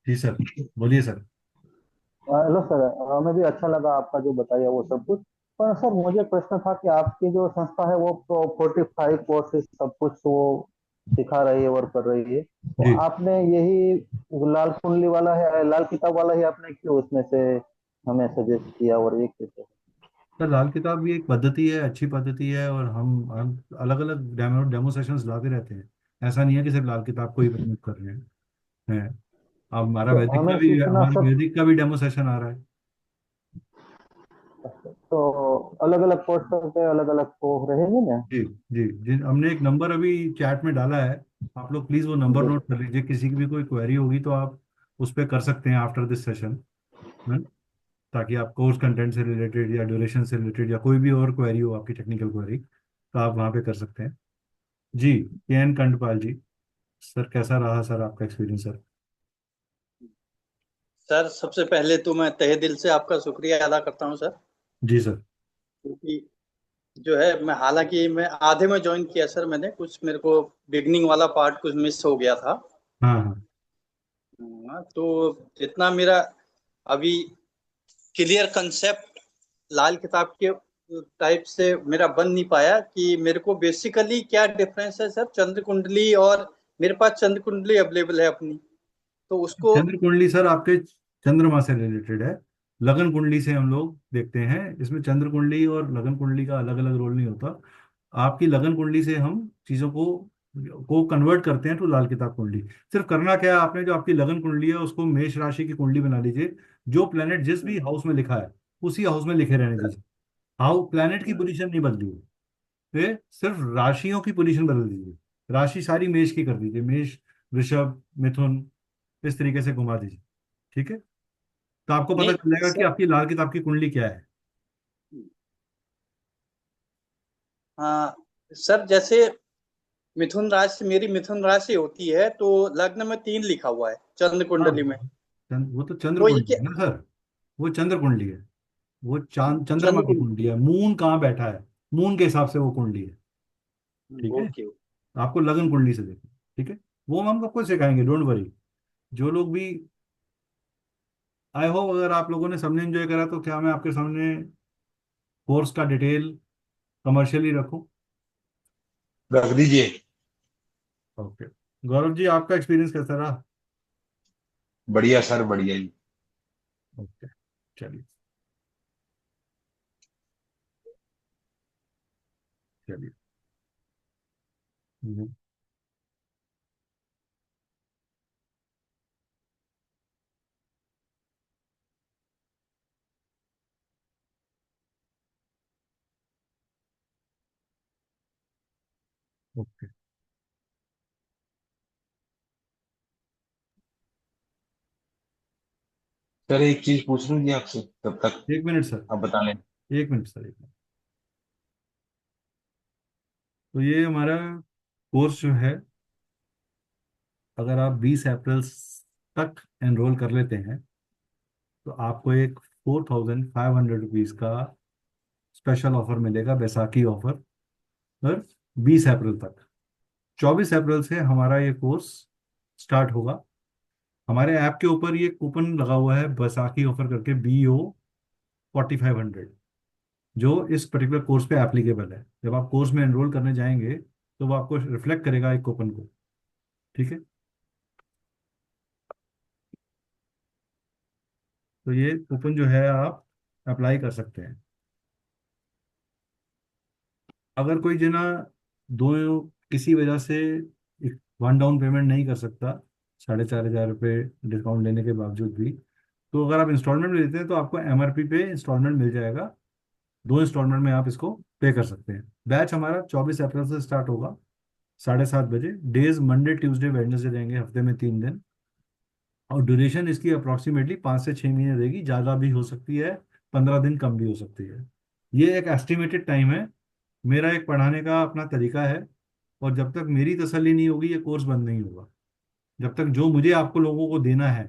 जी सर, बोलिए सर। हेलो सर, हमें भी अच्छा लगा आपका जो बताया वो सब कुछ। पर सर मुझे प्रश्न था कि आपकी जो संस्था है वो 45 कोर्सेज सब कुछ वो सिखा रही है और कर रही है, तो जी आपने यही लाल कुंडली वाला है, लाल किताब वाला ही आपने क्यों उसमें से हमें सजेस्ट किया, और ये कैसे? सर, लाल किताब भी एक पद्धति है, अच्छी पद्धति है, और हम अलग अलग डेमो डेमो सेशंस लाते रहते हैं। ऐसा नहीं है कि सिर्फ लाल किताब को ही प्रमोट कर रहे हैं। अब तो हमें सीखना हमारा सब, वैदिक का भी डेमो सेशन आ रहा है। तो अलग अलग कोर्स पे अलग अलग को रहेंगे ना? जी जी जी, हमने एक नंबर अभी चैट में डाला है, आप लोग प्लीज वो नंबर जी नोट कर लीजिए। किसी की भी कोई क्वेरी होगी तो आप उस पर कर सकते हैं आफ्टर दिस सेशन, ताकि आप कोर्स कंटेंट से रिलेटेड या ड्यूरेशन से रिलेटेड या कोई भी और क्वेरी हो, आपकी टेक्निकल क्वेरी, तो आप वहाँ पे कर सकते हैं। जी, के एन कंडपाल जी, सर कैसा रहा सर आपका एक्सपीरियंस सर? सर सबसे पहले तो मैं तहे दिल से आपका शुक्रिया अदा करता हूं सर, जी सर। क्योंकि जो है मैं, हालांकि मैं आधे में ज्वाइन किया सर, मैंने कुछ, मेरे को बिगनिंग वाला पार्ट कुछ मिस हो गया था। हाँ हाँ। तो जितना मेरा अभी क्लियर कंसेप्ट लाल किताब के टाइप से मेरा बन नहीं पाया कि मेरे को बेसिकली क्या डिफरेंस है सर चंद्र कुंडली और मेरे पास चंद्र कुंडली अवेलेबल है अपनी, तो उसको। चंद्र कुंडली सर आपके चंद्रमा से रिलेटेड है। लगन कुंडली से हम लोग देखते हैं। इसमें चंद्र कुंडली और लगन कुंडली का अलग अलग रोल नहीं होता। आपकी लगन कुंडली से हम चीजों को कन्वर्ट करते हैं टू लाल किताब कुंडली। सिर्फ करना क्या है, आपने जो आपकी लगन कुंडली है उसको मेष राशि की कुंडली बना लीजिए। जो प्लेनेट जिस भी हाउस में लिखा है उसी हाउस में लिखे रहने दीजिए। हाउ प्लेनेट की पोजीशन नहीं बदली है। फिर सिर्फ राशियों की पोजीशन बदल दीजिए। राशि सारी मेष की कर दीजिए, मेष, वृषभ, मिथुन, इस तरीके से घुमा दीजिए। ठीक है, तो आपको पता नहीं चल जाएगा कि सर। आपकी लाल किताब की कुंडली क्या है। हाँ सर, जैसे मिथुन राशि, मेरी मिथुन राशि होती है तो लग्न में 3 लिखा हुआ है चंद्र हाँ, कुंडली में। वो तो चंद्र तो ये कुंडली क्या? है ना सर। वो चंद्र कुंडली है। वो चांद चंद्रमा चंद्र की कुंडली। कुंडली है। मून कहाँ बैठा है, मून के हिसाब से वो कुंडली है। ठीक है, ओके। आपको लगन कुंडली से देखना। ठीक है, वो हम आपको सिखाएंगे, डोंट वरी। जो लोग भी, आई होप अगर आप लोगों ने सबने एंजॉय करा तो क्या मैं आपके सामने कोर्स का डिटेल कमर्शियली रखूं? रख दीजिए। ओके, गौरव जी आपका एक्सपीरियंस कैसा रहा? बढ़िया सर, बढ़िया ही। ओके, चलिए चलिए। हम्म, ओके, सर एक चीज पूछ लूँ जी आपसे, तब तक एक मिनट सर, आप बता लें। एक मिनट सर, एक मिनट। तो ये हमारा कोर्स जो है, अगर आप 20 अप्रैल तक एनरोल कर लेते हैं तो आपको एक 4,500 रुपीज का स्पेशल ऑफर मिलेगा, बैसाखी ऑफर। पर 20 अप्रैल तक, 24 अप्रैल से हमारा ये कोर्स स्टार्ट होगा। हमारे ऐप के ऊपर ये कूपन लगा हुआ है बैसाखी ऑफर करके, BO 4500, जो इस पर्टिकुलर कोर्स पे एप्लीकेबल है। जब आप कोर्स में एनरोल करने जाएंगे तो वो आपको रिफ्लेक्ट करेगा एक कूपन को। ठीक है, तो ये कूपन जो है आप अप्लाई कर सकते हैं। अगर कोई जना दो किसी वजह से एक वन डाउन पेमेंट नहीं कर सकता, 4,500 रुपये डिस्काउंट लेने के बावजूद भी, तो अगर आप इंस्टॉलमेंट में लेते हैं तो आपको MRP पे इंस्टॉलमेंट मिल जाएगा। 2 इंस्टॉलमेंट में आप इसको पे कर सकते हैं। बैच हमारा 24 अप्रैल से स्टार्ट होगा, 7:30 बजे। डेज मंडे ट्यूसडे वेडनेसडे रहेंगे, हफ्ते में 3 दिन। और ड्यूरेशन इसकी अप्रॉक्सीमेटली 5 से 6 महीने रहेगी, ज़्यादा भी हो सकती है, 15 दिन कम भी हो सकती है। ये एक एस्टिमेटेड टाइम है। मेरा एक पढ़ाने का अपना तरीका है, और जब तक मेरी तसल्ली नहीं होगी ये कोर्स बंद नहीं होगा। जब तक जो मुझे आपको लोगों को देना है,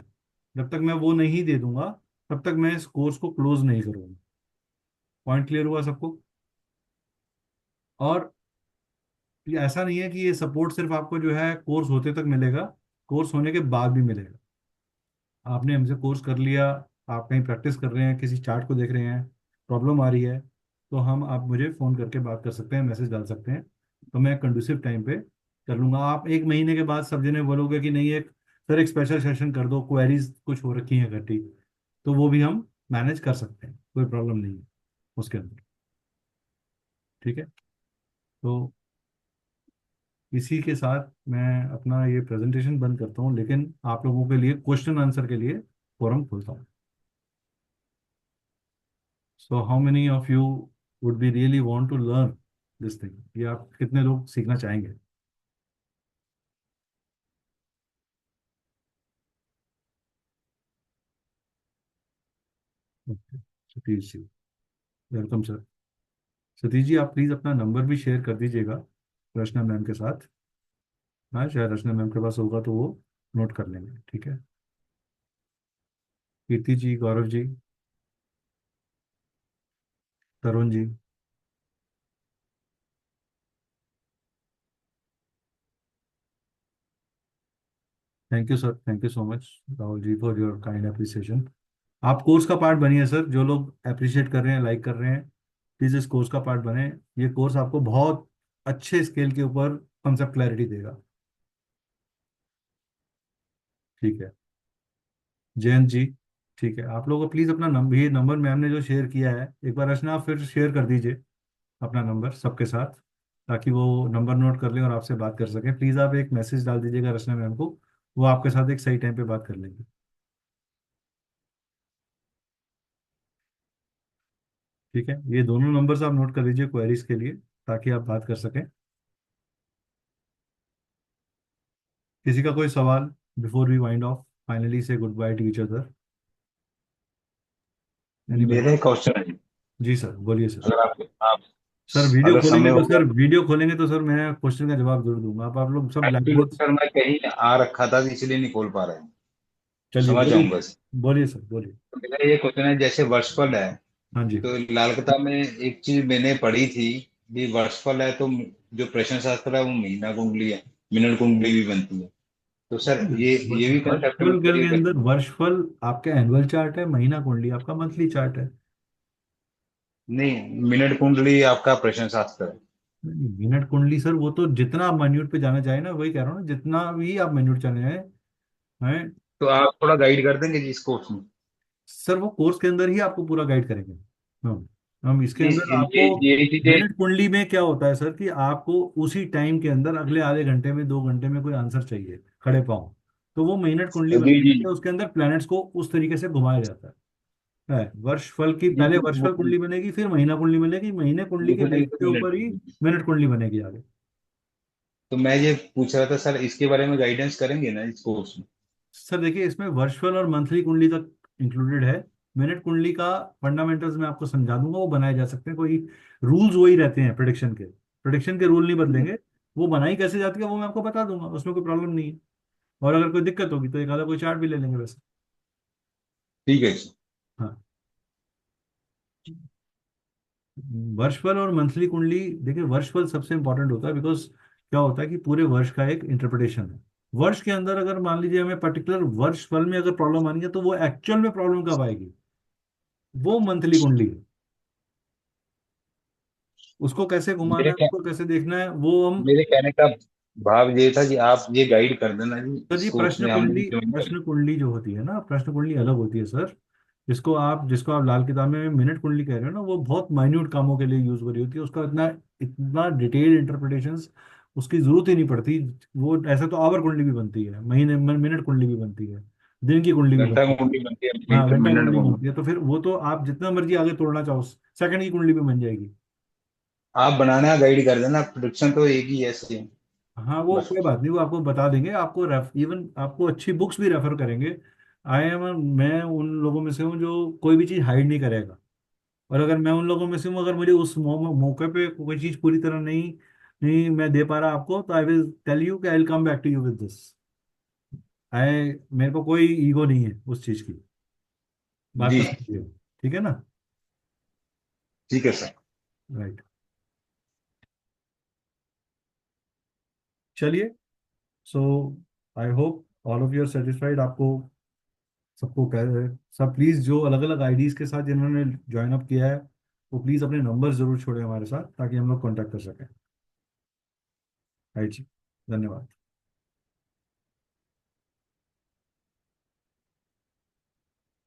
जब तक मैं वो नहीं दे दूंगा, तब तक मैं इस कोर्स को क्लोज नहीं करूंगा। पॉइंट क्लियर हुआ सबको? और ये ऐसा नहीं है कि ये सपोर्ट सिर्फ आपको जो है कोर्स होते तक मिलेगा, कोर्स होने के बाद भी मिलेगा। आपने हमसे कोर्स कर लिया, आप कहीं प्रैक्टिस कर रहे हैं, किसी चार्ट को देख रहे हैं, प्रॉब्लम आ रही है, तो हम आप मुझे फ़ोन करके बात कर सकते हैं, मैसेज डाल सकते हैं। तो मैं कंडूसिव टाइम पे कर लूँगा। आप 1 महीने के बाद सब जने बोलोगे कि नहीं, एक सर एक स्पेशल सेशन कर दो, क्वेरीज कुछ हो रखी हैं इकट्ठी, तो वो भी हम मैनेज कर सकते हैं, कोई प्रॉब्लम नहीं है उसके अंदर। ठीक है, तो इसी के साथ मैं अपना ये प्रेजेंटेशन बंद करता हूँ, लेकिन आप लोगों के लिए क्वेश्चन आंसर के लिए फोरम खोलता हूँ। So how many of you would be really want to learn this thing? ये आप कितने लोग सीखना चाहेंगे? Satish ji, welcome sir. सतीश जी आप प्लीज अपना नंबर भी शेयर कर दीजिएगा रचना मैम के साथ। हाँ, शायद रचना मैम के पास होगा तो वो नोट कर लेंगे। ठीक है, Kirti ji, Gaurav ji, Tarun ji, thank you sir, thank you so much Rahul ji for your kind appreciation. आप कोर्स का पार्ट बनिए सर, जो लोग अप्रिशिएट कर रहे हैं, लाइक कर रहे हैं, प्लीज इस कोर्स का पार्ट बने। ये कोर्स आपको बहुत अच्छे स्केल के ऊपर कंसेप्ट क्लैरिटी देगा। ठीक है जयंत जी, ठीक है, आप लोगों को प्लीज अपना नंबर, ये नंबर मैम ने जो शेयर किया है, एक बार रचना आप फिर शेयर कर दीजिए अपना नंबर सबके साथ, ताकि वो नंबर नोट कर लें और आपसे बात कर सकें। प्लीज आप एक मैसेज डाल दीजिएगा रचना मैम को, वो आपके साथ एक सही टाइम पे बात कर लेंगे। ठीक है, ये दोनों नंबर्स आप नोट कर लीजिए क्वेरीज के लिए, ताकि आप बात कर सकें। किसी का कोई सवाल before we wind off, finally से good bye to each other? Anybody? मेरा एक क्वेश्चन है जी। जी सर, बोलिए सर। अगर आप सर वीडियो अगर समय खोलेंगे हो तो गया सर, वीडियो खोलेंगे तो सर मैं क्वेश्चन का जवाब जरूर दूंगा। आप लोग सब एक्चुअली लैंग्वेज। सर मैं कहीं आ रखा था तो इसलिए नहीं खोल पा रहा हूँ। चलिए समझ बोलिए। जाऊंगा बस। बोलिए सर, बोलिए। तो मेरा ये क्वेश्चन है, जैसे वर्षफल है, हाँ जी। तो लालकता में एक चीज मैंने पढ़ी थी भी वर्षफल है तो जो प्रश्न शास्त्र है वो महीना कुंडली है, मिनट कुंडली भी बनती है। तो सर ये भी कंसेप्ट वर्षफल के मुझे अंदर वर्षफल आपका एनुअल चार्ट है, महीना कुंडली आपका मंथली चार्ट है। नहीं, मिनट कुंडली आपका प्रश्न शास्त्र है। मिनट कुंडली सर, वो तो जितना आप माइन्यूट पे जाना चाहे ना, वही कह रहा हूँ ना, जितना भी आप माइन्यूट चले जाए हैं। तो आप थोड़ा गाइड कर देंगे जी इसको उसमें? सर वो कोर्स के अंदर ही आपको पूरा गाइड करेंगे हम इसके अंदर नहीं, आपको। ये चीजें। मिनट कुंडली में क्या होता है सर, कि आपको उसी टाइम के अंदर अगले आधे घंटे में, 2 घंटे में कोई आंसर चाहिए खड़े पाँव, तो वो मिनट कुंडली जी बनाई जी जाती है। उसके अंदर प्लैनेट्स को उस तरीके से घुमाया जाता है। वर्षफल की जी पहले जी, वर्षफल कुंडली बनेगी, फिर महीना कुंडली बनेगी, महीने कुंडली के बेस के ऊपर ही मिनट। मिनट कुंडली बनेगी आगे। तो मैं ये पूछ रहा था सर, इसके बारे में गाइडेंस करेंगे ना इस कोर्स में? सर देखिए, इसमें वर्चुअल और मंथली कुंडली तक इंक्लूडेड है। मिनट कुंडली का फंडामेंटल्स मैं आपको समझा दूंगा, वो बनाए जा सकते हैं। कोई रूल्स वही रहते हैं प्रिडिक्शन के रूल नहीं बदलेंगे। वो बनाई कैसे जाती है वो मैं आपको बता दूंगा, उसमें कोई प्रॉब्लम नहीं है। और अगर कोई दिक्कत होगी तो एक आधा कोई चार्ट भी ले लेंगे वैसे। ठीक है सर। हाँ, वर्षफल और मंथली कुंडली, देखिए वर्षफल सबसे इंपॉर्टेंट होता है, बिकॉज क्या होता है कि पूरे वर्ष का एक इंटरप्रिटेशन है। वर्ष के अंदर अगर मान लीजिए हमें पर्टिकुलर वर्षफल में अगर प्रॉब्लम आनी है, तो वो एक्चुअल में प्रॉब्लम कब आएगी, वो मंथली कुंडली है। उसको कैसे घुमाना मेरे है, क्या उसको कैसे देखना है, वो हम। मेरे कहने का भाव ये था कि आप ये गाइड कर देना जी सर इस जी, कोर्स में हम लोग ज्वाइन करें। प्रश्न कुंडली जो होती है ना, प्रश्न कुंडली अलग होती है सर। जिसको आप लाल किताब में मिनट कुंडली कह रहे हो ना, वो बहुत माइन्यूट कामों के लिए यूज हो रही होती है। उसका इतना इतना डिटेल्ड इंटरप्रिटेशंस उसकी जरूरत ही नहीं पड़ती। वो ऐसे तो आवर कुंडली भी बनती है, महीने मिनट कुंडली भी बनती है, दिन की कुंडली भी घंटा बनती है। कुंडली बनती है, हाँ, मिनट घंटा मिनट कुंडली कुंडली। बनती है, तो फिर वो तो आप जितना मर्जी आगे तोड़ना चाहो, सेकंड की कुंडली भी बन जाएगी। आप बनाना गाइड कर देना, प्रोडक्शन तो एक ही है सेम। हाँ, वो बस। कोई बात नहीं, वो आपको बता देंगे। आपको इवन आपको अच्छी बुक्स भी रेफर करेंगे। मैं उन लोगों में से हूँ जो कोई भी चीज़ हाइड नहीं करेगा। और अगर मैं उन लोगों में से हूँ, अगर मुझे उस मौके पे कोई चीज़ पूरी तरह नहीं नहीं मैं दे पा रहा आपको, तो आई विल टेल यू कि I will come back to you with this. मेरे को कोई ईगो नहीं है उस चीज़ की। बात जी को समझिए, ठीक है ना? ठीक है सर। राइट, चलिए। So I hope all of you are satisfied. आपको सबको सब प्लीज, जो अलग अलग आईडीज के साथ जिन्होंने ज्वाइन अप किया है, वो प्लीज अपने नंबर जरूर छोड़ें हमारे साथ, ताकि हम लोग कांटेक्ट कर सकें। राइट जी, धन्यवाद।